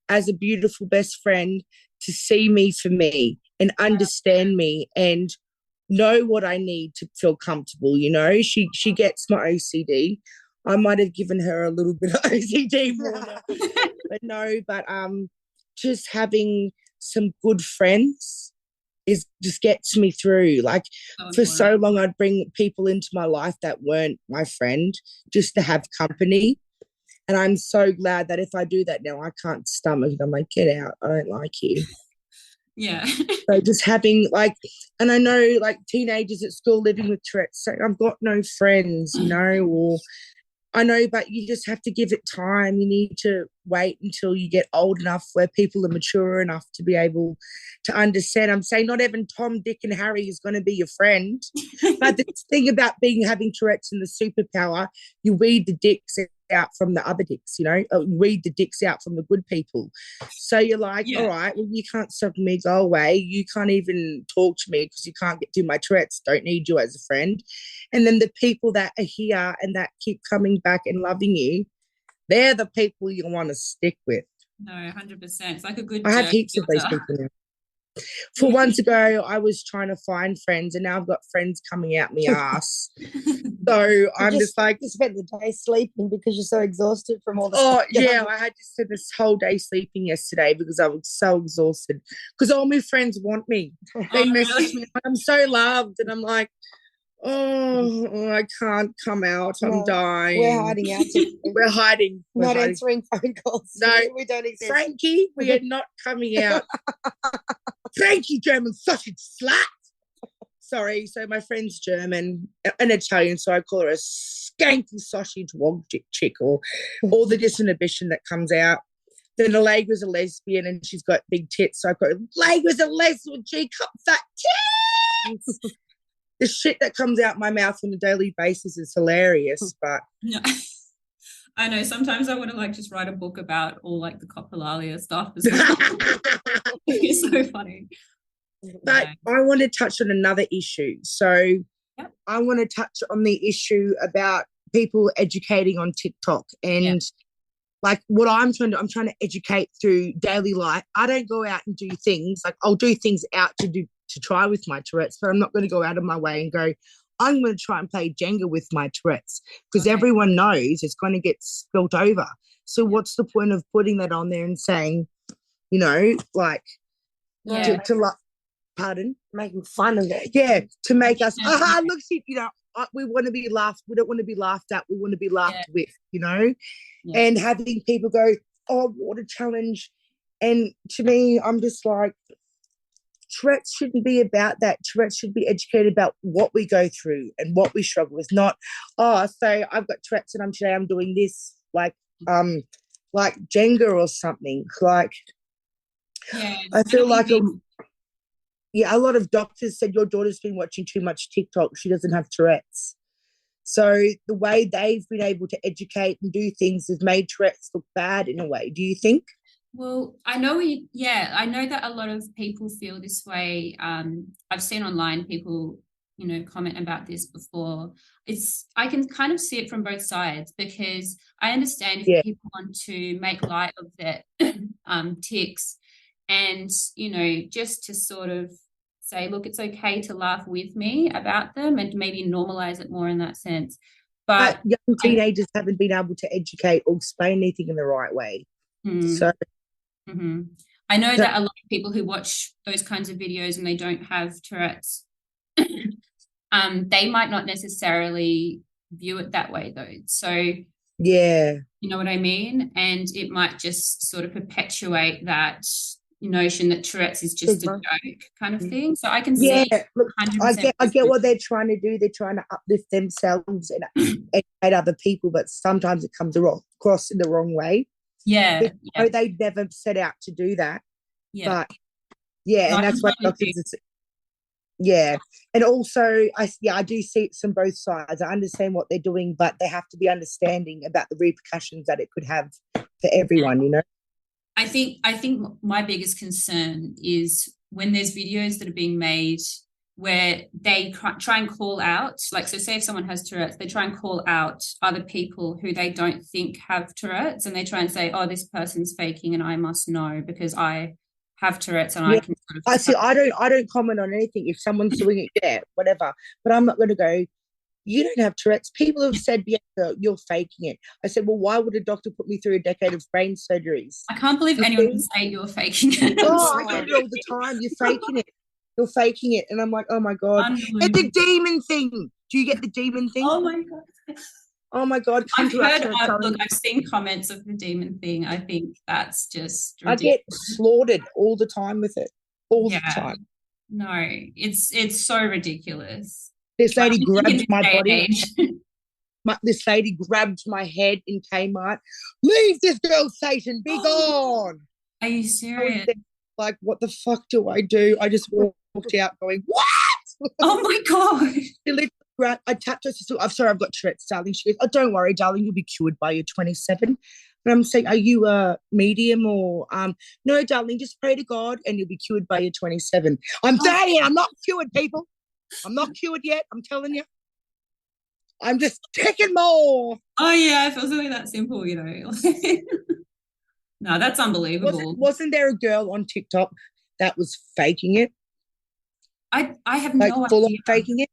as a beautiful best friend to see me for me and understand me and know what I need to feel comfortable. She gets my OCD. I might have given her a little bit of OCD more, but just having some good friends just gets me through. Like, for so long I'd bring people into my life that weren't my friend just to have company. And I'm so glad that if I do that now, I can't stomach it. I'm like, get out. I don't like you. Yeah. So just having and I know teenagers at school living with Tourette, so I've got no friends, or I know, but you just have to give it time. You need to wait until you get old enough where people are mature enough to be able to understand. I'm saying not even Tom, Dick and Harry is going to be your friend. But the thing about having Tourette's and the superpower, you weed the dicks out from the other dicks, weed the dicks out from the good people. So you're like, all right, well, you can't stop me, go away. You can't even talk to me because you can't get through my Tourette's. Don't need you as a friend. And then the people that are here and that keep coming back and loving you, they're the people you want to stick with. No, 100%. It's like a good I have heaps of those people now. For once ago, I was trying to find friends, and now I've got friends coming out my ass. So I'm just like, you spent the day sleeping because you're so exhausted from all the oh stuff yeah, I had to spend this whole day sleeping yesterday because I was so exhausted. Because all my friends want me. They message me, I'm so loved, and I'm like, oh, I can't come out. I'm dying. We're hiding out. We're hiding. Not answering phone calls. No, we don't exist. Frankie, we are not coming out. Frankie, German sausage slut. Sorry, so my friend's German and Italian, so I call her a skanky sausage wog chick, or all the disinhibition that comes out. Then Allegra's a lesbian and she's got big tits, so I call her Allegra's a lesbian, G-cup fat tits. The shit that comes out my mouth on a daily basis is hilarious, but no. I know sometimes I want to like just write a book about all like the coprolalia stuff as well. It's so funny. But I want to touch on another issue. So I want to touch on the issue about people educating on TikTok and like what I'm trying to educate through daily life. I don't go out and do things like I'll do things out to try with my Tourette's, but I'm not going to go out of my way and go, I'm going to try and play Jenga with my Tourette's because everyone knows it's going to get spilt over. So what's the point of putting that on there and saying, you know, like pardon? Making fun of it. Yeah, to make us, look, you know, we want to be laughed. We don't want to be laughed at. We want to be laughed with, you know, and having people go, oh, water challenge. And to me, I'm just like, Tourette's shouldn't be about that. Tourette's should be educated about what we go through and what we struggle with. Not, so I've got Tourette's and today I'm doing this, like Jenga or something. Like, I feel like a lot of doctors said your daughter's been watching too much TikTok. She doesn't have Tourette's. So the way they've been able to educate and do things has made Tourette's look bad in a way. Do you think? Well, I know I know that a lot of people feel this way. I've seen online people, you know, comment about this before. I can kind of see it from both sides because I understand if people want to make light of their tics and, you know, just to sort of say, look, it's okay to laugh with me about them and maybe normalize it more in that sense. But young teenagers haven't been able to educate or explain anything in the right way. So I know that a lot of people who watch those kinds of videos and they don't have Tourette's, they might not necessarily view it that way though. So you know what I mean? And it might just sort of perpetuate that notion that Tourette's is just a joke kind of thing. So I can see. Look, I get what they're trying to do. They're trying to uplift themselves and educate other people, but sometimes it comes across in the wrong way. They never set out to do that. But and that's why doctors. And also I do see it from both sides. I understand what they're doing, but they have to be understanding about the repercussions that it could have for everyone. You know. I think my biggest concern is when there's videos that are being made where they try and call out, like, so say if someone has Tourette's, they try and call out other people who they don't think have Tourette's, and they try and say, oh, this person's faking and I must know because I have Tourette's and I can sort of... I don't comment on anything. If someone's doing it, whatever. But I'm not going to go, you don't have Tourette's. People have said, Bianca, you're faking it. I said, well, why would a doctor put me through a decade of brain surgeries? I can't believe anyone can say you're faking it. I get it all the time. You're faking it. You're faking it. And I'm like, oh, my God. And the demon thing. Do you get the demon thing? Oh, my God. Oh, my God. I've seen comments of the demon thing. I think that's just ridiculous. I get slaughtered all the time with it. All the time. No, it's so ridiculous. This lady grabbed my body. This lady grabbed my head in Kmart. Leave this girl, Satan. Be gone. Are you serious? Like, what the fuck do I do? I just walked out going, what? Oh, my God. I tapped her. I'm sorry, I've got Tourette's, darling. She goes, oh, don't worry, darling. You'll be cured by your 27. And I'm saying, are you a medium or no, darling, just pray to God and you'll be cured by your 27. I'm 30 and I'm not cured, people. I'm not cured yet, I'm telling you. I'm just taking more. Oh, yeah, if it was really that simple, you know. No, that's unbelievable. Wasn't there a girl on TikTok that was faking it? I have Like no full on idea. faking it?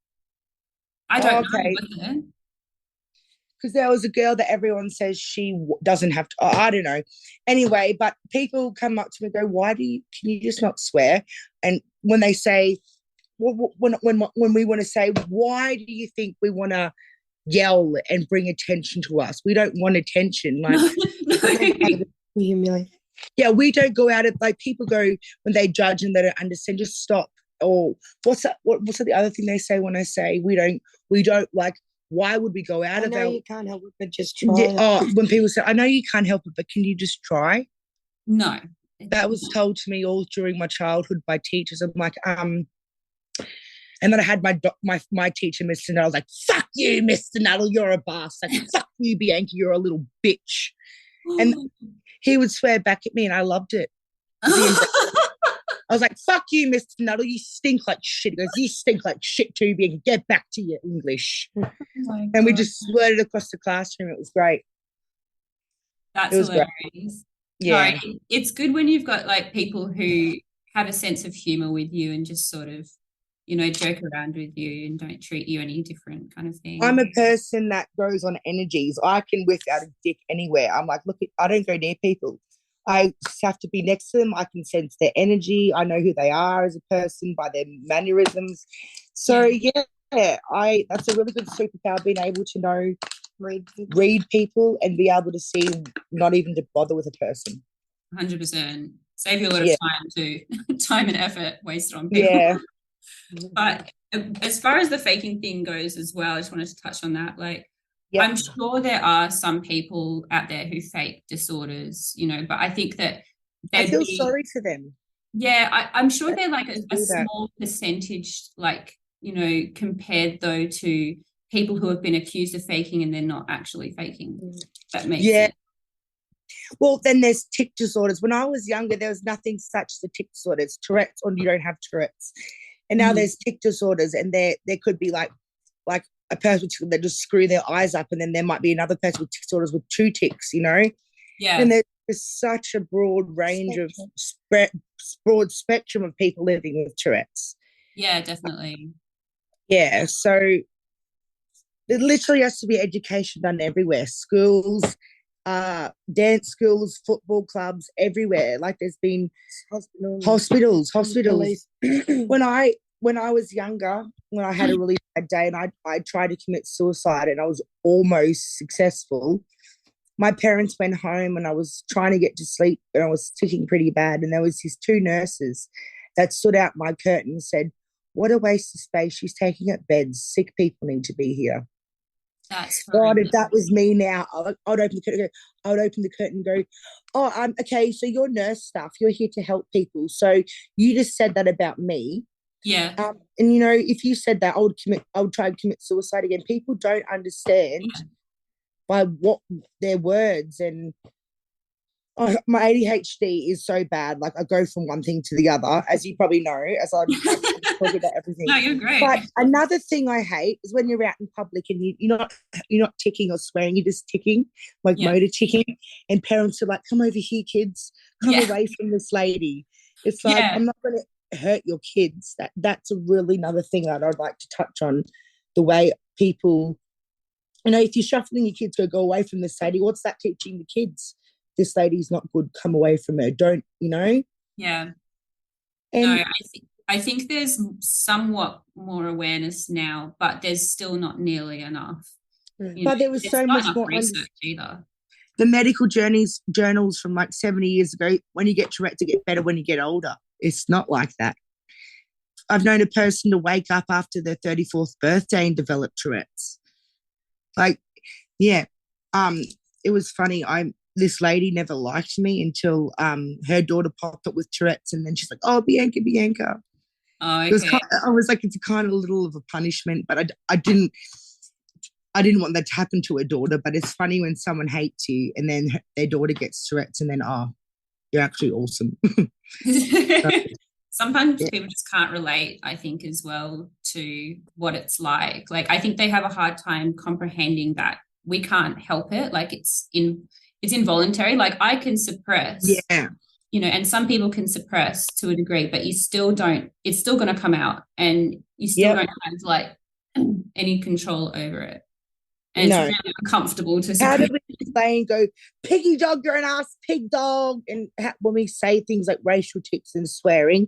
I don't know. Okay. Was it? Because there was a girl that everyone says she doesn't have to. Oh, I don't know. Anyway, but people come up to me and go, "Why can you just not swear?" And when they say, when we want to say, "Why do you think we want to yell and bring attention to us? We don't want attention." Like, No. Humiliate. yeah, we don't go out of, like, people go when they judge and they don't understand. Just stop. Or what's that? What's the other thing they say when I say we don't like? Why would we go out I of know our? you can't help it, but just try. Yeah, oh, when people say, "I know you can't help it, but can you just try?" No. That was told to me all during my childhood by teachers. I'm like, and then I had my teacher, Mr. Nuttall, like, "Fuck you, Mr. Nuttall, you're a bastard. Fuck you, Bianca, you're a little bitch." And he would swear back at me, and I loved it. I was like, "Fuck you, Mr. Nuttall, you stink like shit." He goes, "You stink like shit too, Bianca. Get back to your English." Oh and we just sweated across the classroom. It was great. That's it was hilarious. Great. Yeah. No, it's good when you've got like people who have a sense of humor with you and just sort of, joke around with you and don't treat you any different kind of thing. I'm a person that goes on energies. I can whip out a dick anywhere. I'm like, look, I don't go near people. I just have to be next to them. I can sense their energy. I know who they are as a person by their mannerisms. So yeah, that's a really good superpower, being able to know, read people and be able to see, not even to bother with a person. 100%. Save you a lot of time too. Time and effort wasted on people. Yeah. But as far as the faking thing goes as well, I just wanted to touch on that. Like, I'm sure there are some people out there who fake disorders, but I think that I feel sorry for them. Yeah, I'm sure they're like a small percentage, like, compared though to people who have been accused of faking and they're not actually faking. That makes sense. Well, then there's tic disorders. When I was younger, there was nothing such as tic disorders, Tourette's, or you don't have Tourette's. And now there's tic disorders, and there could be like a person that just screw their eyes up, and then there might be another person with tic disorders with 2 tics, Yeah. And there's such a broad range of broad spectrum of people living with Tourette's. Yeah, definitely. Yeah, so there literally has to be education done everywhere. Schools, dance schools, football clubs, everywhere. Like, there's been hospitals. When I was younger, when I had a really bad day and I tried to commit suicide and I was almost successful, my parents went home and I was trying to get to sleep and I was ticking pretty bad, and there was these 2 nurses that stood out my curtain and said, "What a waste of space. She's taking up beds. Sick people need to be here." That's God, if that was me now, I'd open the curtain and go, "Oh, okay, so you're nurse staff. You're here to help people. So you just said that about me." Yeah. And if you said that, I would try and commit suicide again. People don't understand by what their words, and my ADHD is so bad. Like, I go from one thing to the other, as you probably know, as I'm talking about everything. No, you're great. But another thing I hate is when you're out in public and you're not ticking or swearing, you're just ticking, like motor ticking, and parents are like, "Come over here, kids. Come away from this lady." It's like, I'm not going to hurt your kids. That's a really another thing that I'd like to touch on. The way people, if you're shuffling your kids, go away from this lady. What's that teaching the kids? This lady's not good. Come away from her. Don't. Yeah. And no, I think there's somewhat more awareness now, but there's still not nearly enough. But there was so much more research either. The medical journals from like 70 years ago, when you get Tourette, to get better when you get older. It's not like that. I've known a person to wake up after their 34th birthday and develop Tourette's. Like, it was funny. This lady never liked me until her daughter popped up with Tourette's, and then she's like, "Oh, Bianca." Oh, okay. I was like, it's a kind of little of a punishment, but I didn't want that to happen to her daughter. But it's funny when someone hates you and then their daughter gets Tourette's, and then, you're actually awesome. Sometimes people just can't relate, I think, as well, to what it's like. Like, I think they have a hard time comprehending that we can't help it. Like, it's involuntary. Like, I can suppress and some people can suppress to a degree, but you still don't, it's still going to come out, and you still don't have like any control over it. And it's really uncomfortable to how do we explain, go, piggy dog, you're an ass pig dog? And when we say things like racial tics and swearing,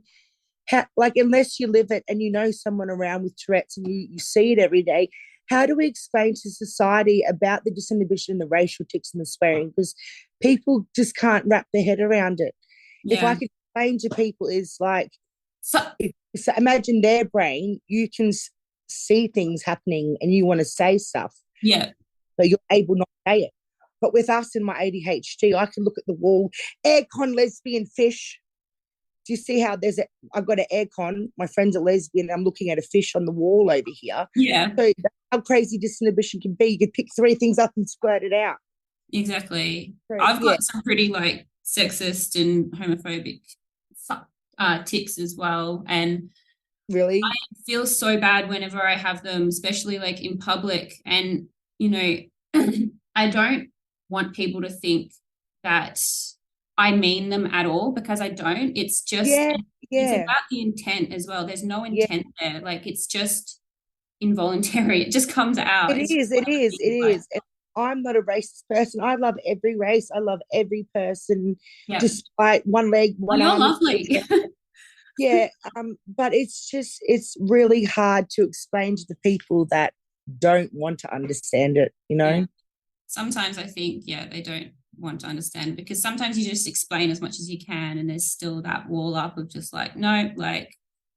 like unless you live it and you know someone around with Tourette's and you see it every day, how do we explain to society about the disinhibition and the racial tics and the swearing? Because people just can't wrap their head around it. Yeah. If I could explain to people, is like, so imagine their brain, you can see things happening and you want to say stuff. Yeah. So you're able not to say it. But with us and my ADHD, I can look at the wall, aircon lesbian fish. Do you see how I've got an aircon, my friend's a lesbian, and I'm looking at a fish on the wall over here. Yeah. So that's how crazy disinhibition can be. You could pick 3 things up and squirt it out. Exactly. So, I've got some pretty like sexist and homophobic tics as well. And really, I feel so bad whenever I have them, especially like in public. And, I don't want people to think that I mean them at all, because I don't. It's just, it's about the intent as well. There's no intent there. Like, it's just involuntary. It just comes out. It is. And I'm not a racist person. I love every race. I love every person, despite one leg, one arm. You're lovely. But it's really hard to explain to the people that don't want to understand it, Yeah. Sometimes I think, they don't want to understand, because sometimes you just explain as much as you can and there's still that wall up of just like, no, like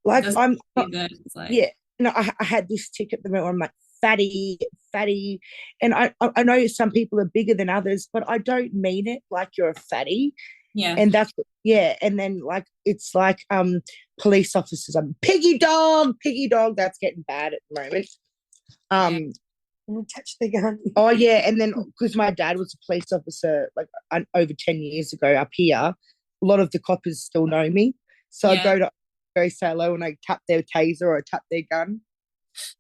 I'm not, like, I had this tic at the moment where I'm like fatty, and I know some people are bigger than others, but I don't mean it like you're a fatty. Yeah. And that's and then like it's like police officers, I'm piggy dog, that's getting bad at the moment. Touch the gun. Oh yeah, and then because my dad was a police officer like over 10 years ago up here, a lot of the coppers still know me, so I go say hello and I tap their taser or I tap their gun.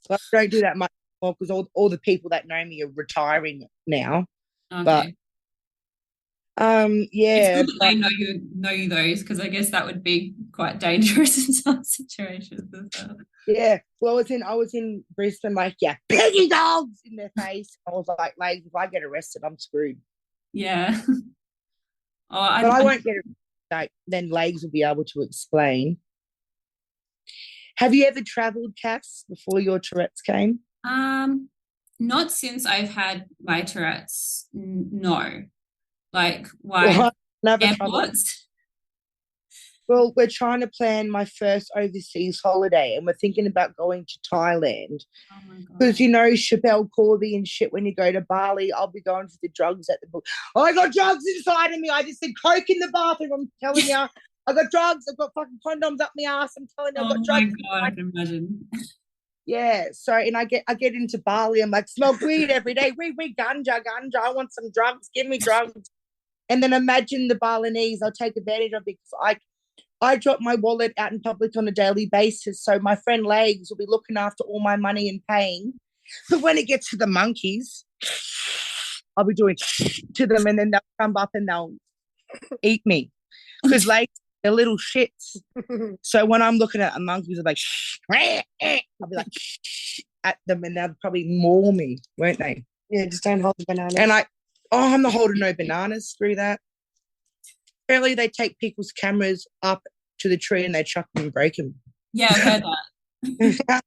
But I don't do that much more because all the people that know me are retiring now. Okay. But it's good that they know you those, because I guess that would be quite dangerous in some situations as well. Yeah, well, I was in Brisbane, like, piggy dogs in their face. I was like, if I get arrested, I'm screwed. Yeah. I won't get arrested. Like, then Legs will be able to explain. Have you ever travelled, Cass, before your Tourette's came? Not since I've had my Tourette's. No. Like, why? Airports? Well, we're trying to plan my first overseas holiday, and we're thinking about going to Thailand. Oh my God. Because, Chappelle Corby and shit, when you go to Bali, I'll be going for the drugs at the book. Oh, I got drugs inside of me. I just did coke in the bathroom. I'm telling you. I got drugs. I've got fucking condoms up my ass. I'm telling you, I've got drugs. Oh my God, I can imagine. Yeah, so, and I get into Bali. I'm like, smoke weed every day. We ganja. I want some drugs. Give me drugs. And then imagine the Balinese. I'll take advantage of it because I drop my wallet out in public on a daily basis. So my friend Legs will be looking after all my money and paying. But when it gets to the monkeys, I'll be doing to them, and then they'll come up and they'll eat me. Because Legs, they're little shits. So when I'm looking at a monkey, they're like, I'll be like at them, and they'll probably maul me, won't they? Yeah, just don't hold the banana. And I'm not holding no bananas. Screw that. Apparently, they take people's cameras up to the tree and they chuck them and break them. Yeah, I've heard that.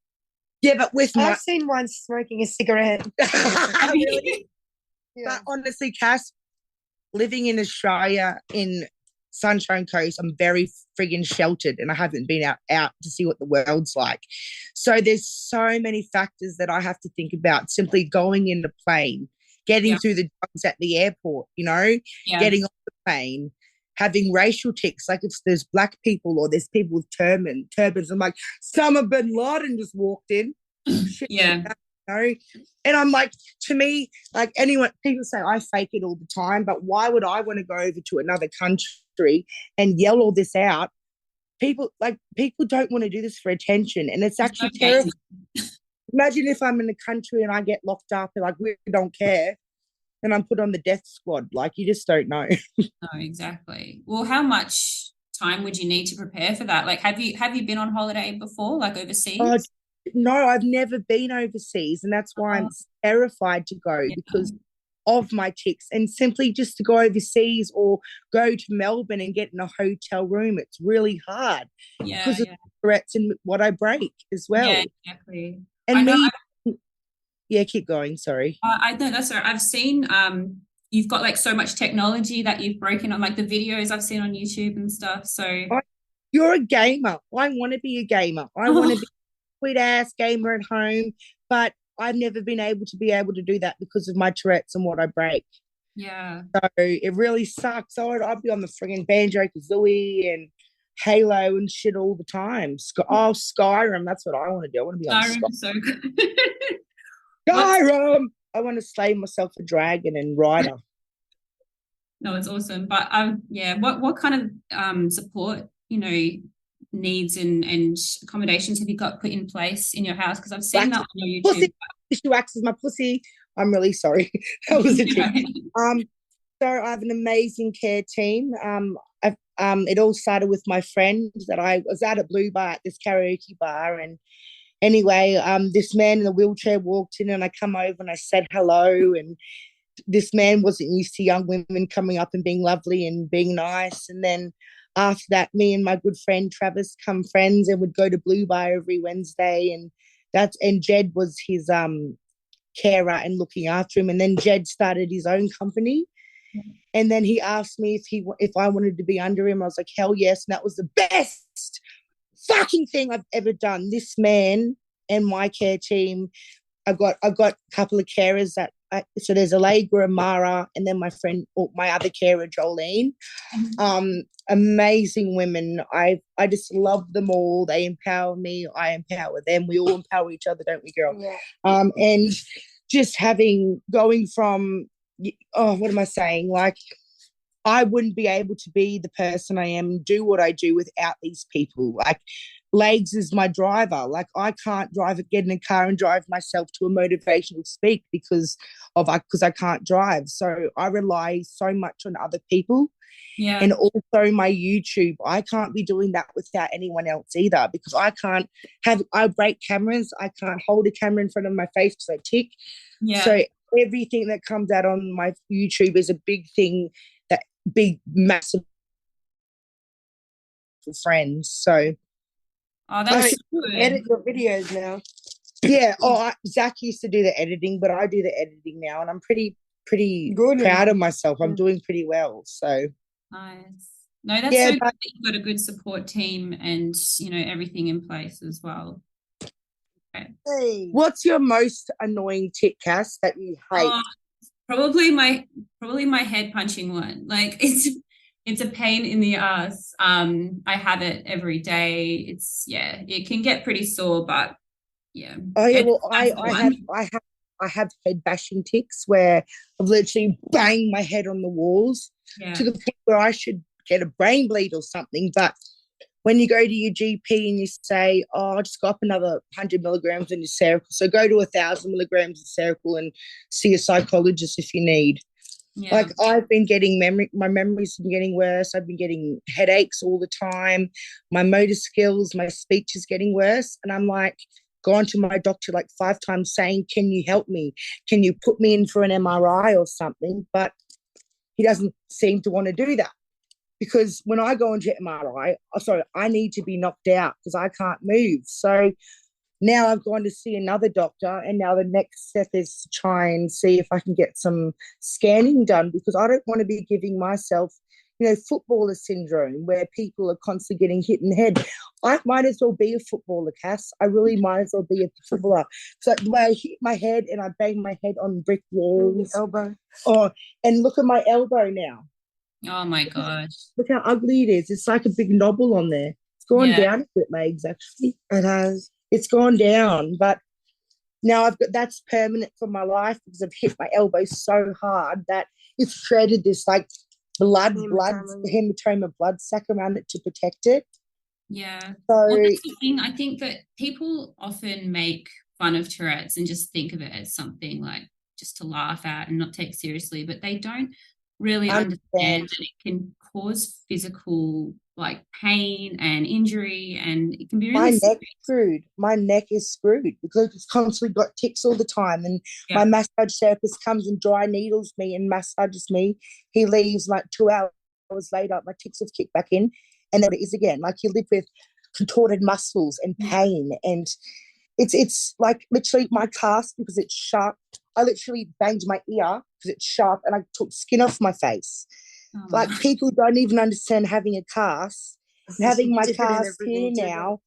Yeah, but I've seen one smoking a cigarette. Really? Yeah. But honestly, Cass, living in Australia in Sunshine Coast, I'm very friggin' sheltered, and I haven't been out to see what the world's like. So there's so many factors that I have to think about. Simply going in the plane, getting through the drugs at the airport, getting on the plane, having racial tics, like if there's black people or there's people with turbans, I'm like, Osama bin Laden just walked in. Shit, and I'm like, to me, like people say I fake it all the time, but why would I want to go over to another country and yell all this out? People don't want to do this for attention, and it's actually terrible. Imagine if I'm in a country and I get locked up and like we don't care. then I'm put on the death squad. Like, you just don't know. No, exactly. Well, how much time would you need to prepare for that? Like, have you been on holiday before, like Oh, overseas? no, I've never been overseas, and that's why I'm Oh, terrified to go, yeah, because of my ticks, and simply just to go overseas or go to Melbourne and get in a hotel room, it's really hard yeah, because of yeah, threats and what I break as yeah, well. exactly. I And know. me, yeah, keep going. Sorry. I know that's all right. I've seen you've got like so much technology that you've broken on, like the videos I've seen on YouTube and stuff. So I, you're a gamer. I want to be a gamer. I want to be a sweet ass gamer at home, but I've never been able to do that because of my Tourette's and what I break. yeah. So it really sucks. I'd be on the friggin' Banjo Kazooie and Halo and shit all the time. Skyrim. That's what I want to do. I want to be on Skyrim's so good. What's Skyrim. I want to slay myself a dragon and ride her. No, it's awesome. But yeah, what kind of support, needs and accommodations have you got put in place in your house? Because I've seen that on your YouTube. Pussy. She waxes my pussy. I'm really sorry. That was a tip. So I have an amazing care team. It all started with my friend that I was out at Blue Bar at this karaoke bar, and anyway, this man in a wheelchair walked in, and I come over and I said hello, and this man wasn't used to young women coming up and being lovely and being nice. And then after that, me and my good friend Travis come friends and would go to Blue Bar every Wednesday, and Jed was his carer and looking after him. And then Jed started his own company. And then he asked me if I wanted to be under him. I was like, hell yes. And that was the best fucking thing I've ever done. This man and my care team, I've got a couple of carers so there's Allegra and Mara, and then my friend, or my other carer, Jolene. Amazing women. I just love them all. They empower me. I empower them. We all empower each other, don't we, girl? Yeah. And just going from, what am I saying? Like, I wouldn't be able to be the person I am and do what I do without these people. Like, Legs is my driver. Like, I can't get in a car and drive myself to a motivational speak because I can't drive. So I rely so much on other people. Yeah. And also my YouTube. I can't be doing that without anyone else either, because I break cameras. I can't hold a camera in front of my face because I tick. Yeah. So everything that comes out on my YouTube is a big thing, big, massive friends. So that's good. Edit your videos now. Yeah. Zach used to do the editing, but I do the editing now, and I'm pretty Good. proud of myself. I'm doing pretty well. So nice. No, that's so good that you've got a good support team and everything in place as well. Okay. Hey. What's your most annoying tick, Cass, that you hate? Probably my head punching one. Like, it's a pain in the ass. I have it every day. It can get pretty sore, but yeah. Oh yeah, well, I have head bashing ticks where I've literally banged my head on the walls to the point where I should get a brain bleed or something. But when you go to your GP and you say, "Oh, just go up another 100 milligrams in your Seroquel," so go to 1,000 milligrams of Seroquel and see a psychologist if you need. Yeah. Like, I've been getting my memory's been getting worse. I've been getting headaches all the time. My motor skills, my speech is getting worse. And I'm like, gone to my doctor like 5 times saying, can you help me? Can you put me in for an MRI or something? But he doesn't seem to want to do that, because when I go into MRI, I need to be knocked out because I can't move. So now I've gone to see another doctor, and now the next step is to try and see if I can get some scanning done, because I don't want to be giving myself, footballer syndrome where people are constantly getting hit in the head. I might as well be a footballer, Cass. I really might as well be a footballer. So the way I hit my head and I bang my head on brick walls. Elbow. And look at my elbow now. Oh my gosh. Look how ugly it is. It's like a big knobble on there. It's gone down a bit, Legs, actually. It has. It's gone down, but now that's permanent for my life, because I've hit my elbow so hard that it's shredded this like hematoma blood sac around it to protect it. Yeah. So well, that's the thing. I think that people often make fun of Tourette's and just think of it as something like just to laugh at and not take seriously, but they don't really understand that it can cause physical like pain and injury, and it can be really my neck is screwed because it's constantly got ticks all the time, and my massage therapist comes and dry needles me and massages me. He leaves like 2 hours later, my ticks have kicked back in, and then it is again. Like you live with contorted muscles and pain, and it's like literally my cast, because it's sharp. I literally banged my ear because it's sharp, and I took skin off my face. Like people don't even understand having a cast. Having my cast here now,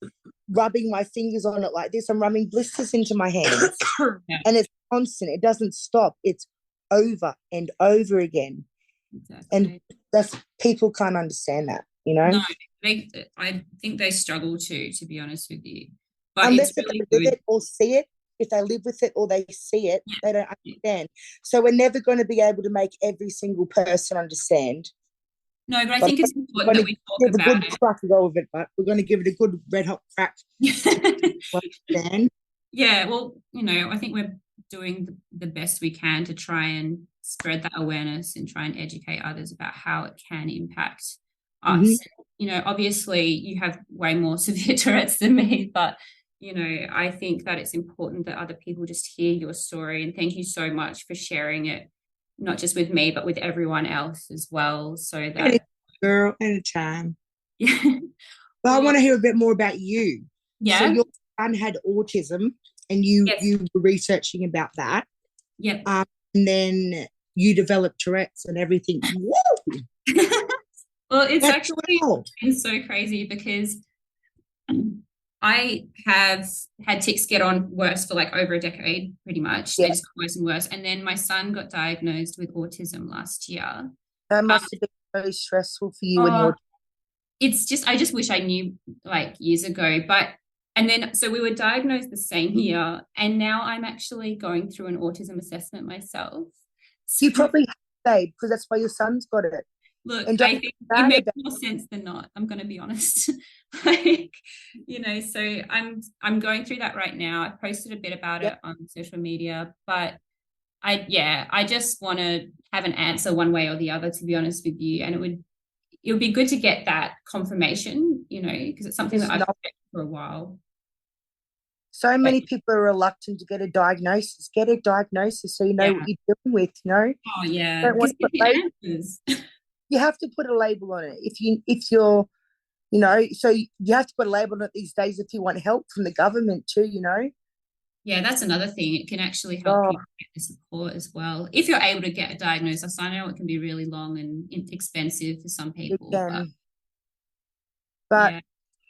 rubbing my fingers on it like this, I'm rubbing blisters into my hands, and it's constant. It doesn't stop. It's over and over again. Exactly. And that's, people can't understand that, you know. No, I think they struggle to be honest with you. But unless it's really they live it or see it, if they live with it or they see it, they don't understand. So we're never going to be able to make every single person understand. No, but I think it's important that we talk about it. Crack go of it, but we're going to give it a good red hot crack. Yeah, well, you know, I think we're doing the best we can to try and spread that awareness and try and educate others about how it can impact us. You know, obviously you have way more severe Tourette's than me, but you know, I think that it's important that other people just hear your story, and thank you so much for sharing it, not just with me, but with everyone else as well. So that girl, anytime. Yeah. But I want to hear a bit more about you. Yeah. So your son had autism, and you were researching about that. Yep. And then you developed Tourette's and everything. Woo! Well, it's actually been so crazy because I have had tics get on worse for like over a decade, pretty much. They just got worse and worse. And then my son got diagnosed with autism last year. That must have been very stressful for you. It's just, I just wish I knew like years ago. And then, so we were diagnosed the same year, and now I'm actually going through an autism assessment myself. So, you probably have, because that's why your son's got it. Look, I think it makes more sense than not. I'm going to be honest. Like, you know, so I'm going through that right now. I posted a bit about it on social media, but I just want to have an answer one way or the other, to be honest with you. And it would be good to get that confirmation, you know, because it's something that I've expected for a while. So many people are reluctant to get a diagnosis. Get a diagnosis so you know what you're dealing with, you know? Oh, yeah. Don't want to put labels. You have to put a label on it. If you're, you know, so you have to put a label on it these days if you want help from the government too, you know? Yeah, that's another thing. It can actually help people get the support as well. If you're able to get a diagnosis, I know it can be really long and expensive for some people. But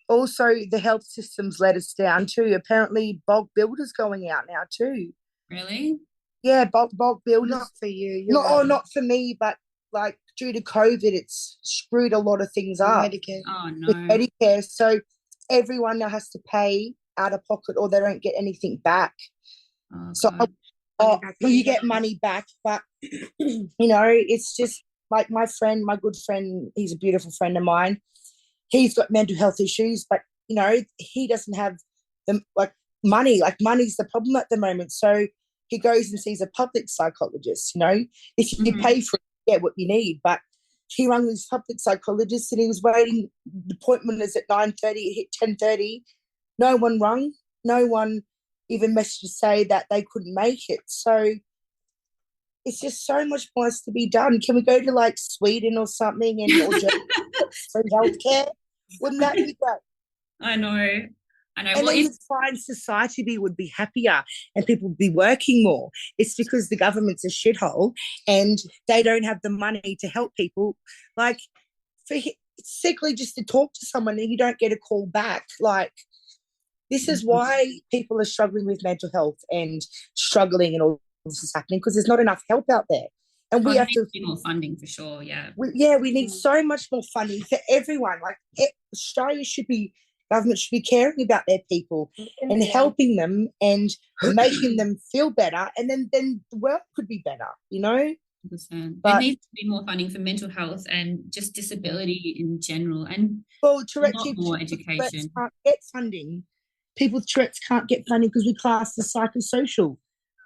also the health systems let us down too. Apparently bulk builders going out now too. Really? Yeah, bulk builders. Not for you. Not for me, but like due to COVID, it's screwed a lot of things up. Medicare. Oh, no. With Medicare. So everyone now has to pay out of pocket or they don't get anything back. Oh, so you get money back, but you know, it's just like my good friend, he's a beautiful friend of mine. He's got mental health issues, but you know, he doesn't have the money. Like money's the problem at the moment. So he goes and sees a public psychologist, you know. If you pay for it, you get what you need. But he rang this public psychologist and he was waiting. The appointment is at 9:30, it hit 10:30. No one rung. No one even messaged to say that they couldn't make it. So it's just so much more has to be done. Can we go to like Sweden or something and for healthcare? Wouldn't that be great? I know. And then you'd find society would be happier and people would be working more. It's because the government's a shithole and they don't have the money to help people. Like, it's sickly just to talk to someone and you don't get a call back. Like, this is why people are struggling with mental health and struggling and all this is happening, because there's not enough help out there. And we have to be more funding for sure, we need so much more funding for everyone. Like, Australia government should be caring about their people and helping them and making them feel better, and then the world could be better, you know? 100%. There needs to be more funding for mental health and just disability in general, and Tourette's more education. Can't get funding. People with Tourette's can't get funding because we class as psychosocial.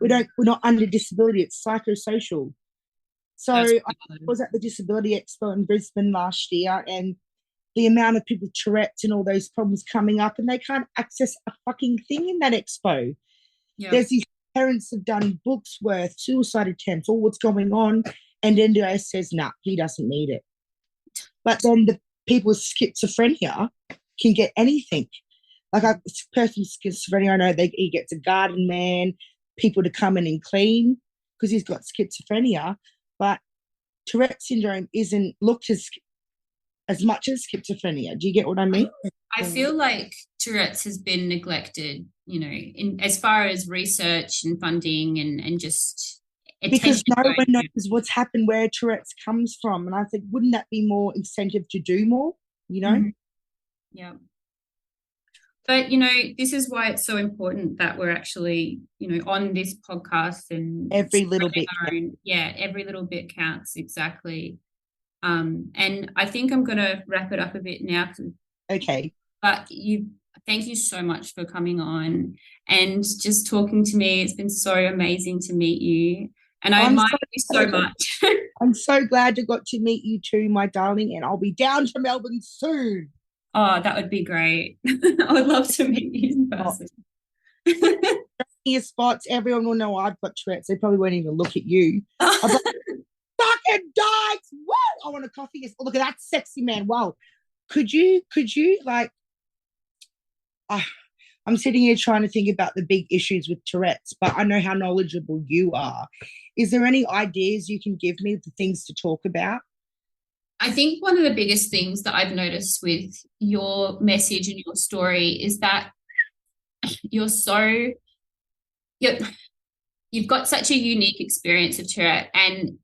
we're not under disability. It's psychosocial. So I was at the Disability Expo in Brisbane last year, and the amount of people with Tourette's and all those problems coming up, and they can't access a fucking thing in that expo. Yep. There's these parents have done books worth suicide attempts, all what's going on, and NDIS says, nah, he doesn't need it. But then the people with schizophrenia can get anything. Like a person with schizophrenia, I know he gets a garden man, people to come in and clean because he's got schizophrenia. But Tourette syndrome isn't looked as much as schizophrenia. Do you get what I mean? I feel like Tourette's has been neglected, in as far as research and funding and just because no one knows what's happened, where Tourette's comes from. And I think, wouldn't that be more incentive to do more, Mm-hmm. Yeah. But, this is why it's so important that we're actually, on this podcast and every little bit. Every little bit counts. Exactly. And I think I'm going to wrap it up a bit now. Okay. But thank you so much for coming on and just talking to me. It's been so amazing to meet you. And I admire you so much. I'm so glad I got to meet you too, my darling. And I'll be down to Melbourne soon. Oh, that would be great. I would love to meet you in person. Your spots, everyone will know I've got Tourette's. They probably won't even look at you. I'm like, fucking dykes! Whoa! I want a coffee. Yes. Oh, look at that sexy man. Wow. Could you like? I'm sitting here trying to think about the big issues with Tourette's, but I know how knowledgeable you are. Is there any ideas you can give me, the things to talk about? I think one of the biggest things that I've noticed with your message and your story is that you've got such a unique experience of Tourette, and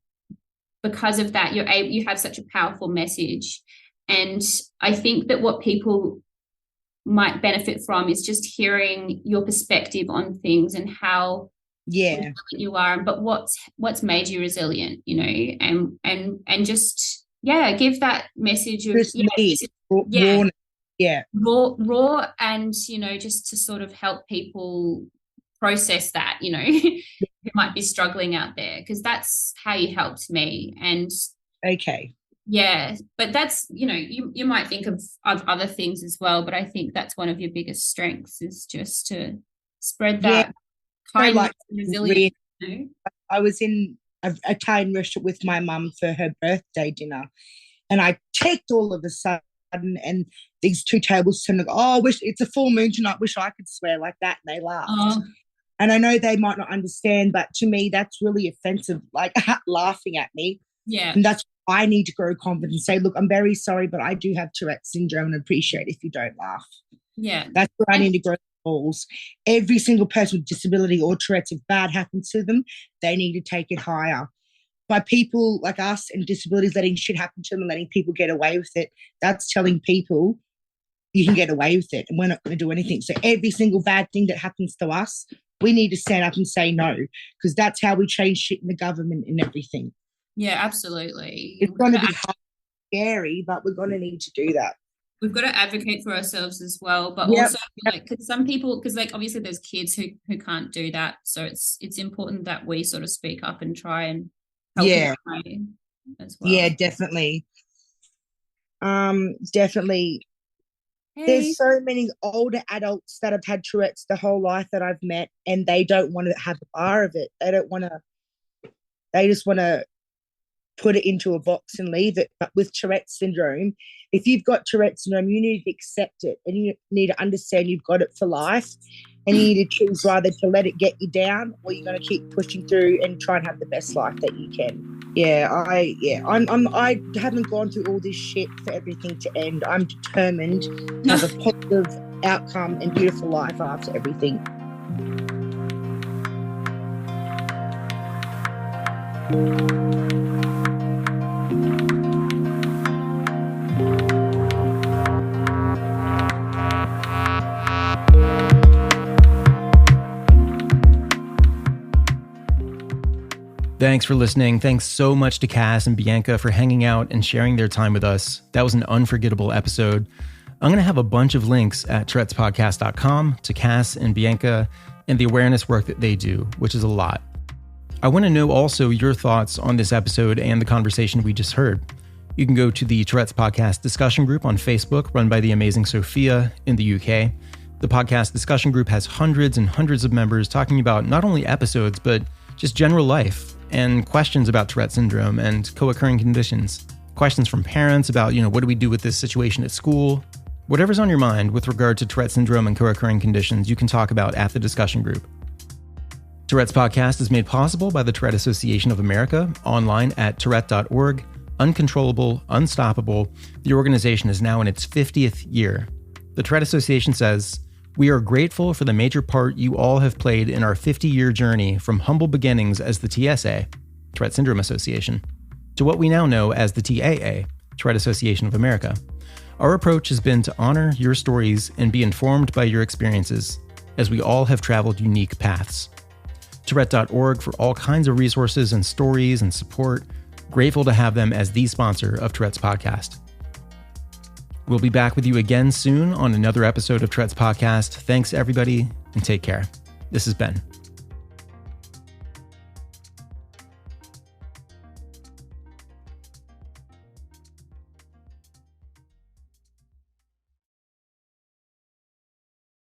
because of that, you have such a powerful message. And I think that what people might benefit from is just hearing your perspective on things and how you are, but what's made you resilient, and just give that message of raw, and just to sort of help people process that, who might be struggling out there, because that's how you helped me. And but that's you might think of other things as well, but I think that's one of your biggest strengths, is just to spread that kindness and resilience. I was in an Italian restaurant with my mum for her birthday dinner, and I checked all of a sudden, and these two tables turned to go, wish it's a full moon tonight, wish I could swear like that, and they laughed. And I know they might not understand, but to me that's really offensive, like laughing at me. And that's why I need to grow confidence and say, look, I'm very sorry, but I do have Tourette syndrome, and appreciate if you don't laugh. That's where I need to grow balls. Every single person with disability or Tourette's, if bad happens to them, they need to take it higher. By people like us and disabilities letting shit happen to them and letting people get away with it, that's telling people you can get away with it and we're not going to do anything. So every single bad thing that happens to us, we need to stand up and say no, because that's how we change shit in the government and everything. Yeah, absolutely. It's going to be scary, but we're going to need to do that. We've got to advocate for ourselves as well, but also because some people, because obviously there's kids who can't do that, so it's important that we sort of speak up and try and help as well. Yeah, definitely. Definitely. Hey. There's so many older adults that have had Tourette's their whole life that I've met, and they don't want to have a bar of it. They just want to put it into a box and leave it. But with Tourette's syndrome, if you've got Tourette's syndrome, you need to accept it, and you need to understand you've got it for life, and you need to choose either to let it get you down, or you're going to keep pushing through and try and have the best life that you can. I haven't gone through all this shit for everything to end. I'm determined to have a positive outcome and beautiful life after everything. Thanks for listening. Thanks so much to Cass and Bianca for hanging out and sharing their time with us. That was an unforgettable episode. I'm going to have a bunch of links at tourettespodcast.com to Cass and Bianca, and the awareness work that they do, which is a lot. I want to know also your thoughts on this episode and the conversation we just heard. You can go to the Tourette's Podcast discussion group on Facebook, run by the amazing Sophia in the UK. The podcast discussion group has hundreds and hundreds of members talking about not only episodes, but just general life and questions about Tourette syndrome and co-occurring conditions. Questions from parents about, what do we do with this situation at school? Whatever's on your mind with regard to Tourette syndrome and co-occurring conditions, you can talk about at the discussion group. Tourette's Podcast is made possible by the Tourette Association of America, online at tourette.org. Uncontrollable, unstoppable, the organization is now in its 50th year. The Tourette Association says, "We are grateful for the major part you all have played in our 50-year journey from humble beginnings as the TSA, Tourette Syndrome Association, to what we now know as the TAA, Tourette Association of America. Our approach has been to honor your stories and be informed by your experiences, as we all have traveled unique paths. Tourette.org for all kinds of resources and stories and support. Grateful to have them as the sponsor of Tourette's Podcast." We'll be back with you again soon on another episode of Tourette's Podcast. Thanks, everybody, and take care. This is Ben.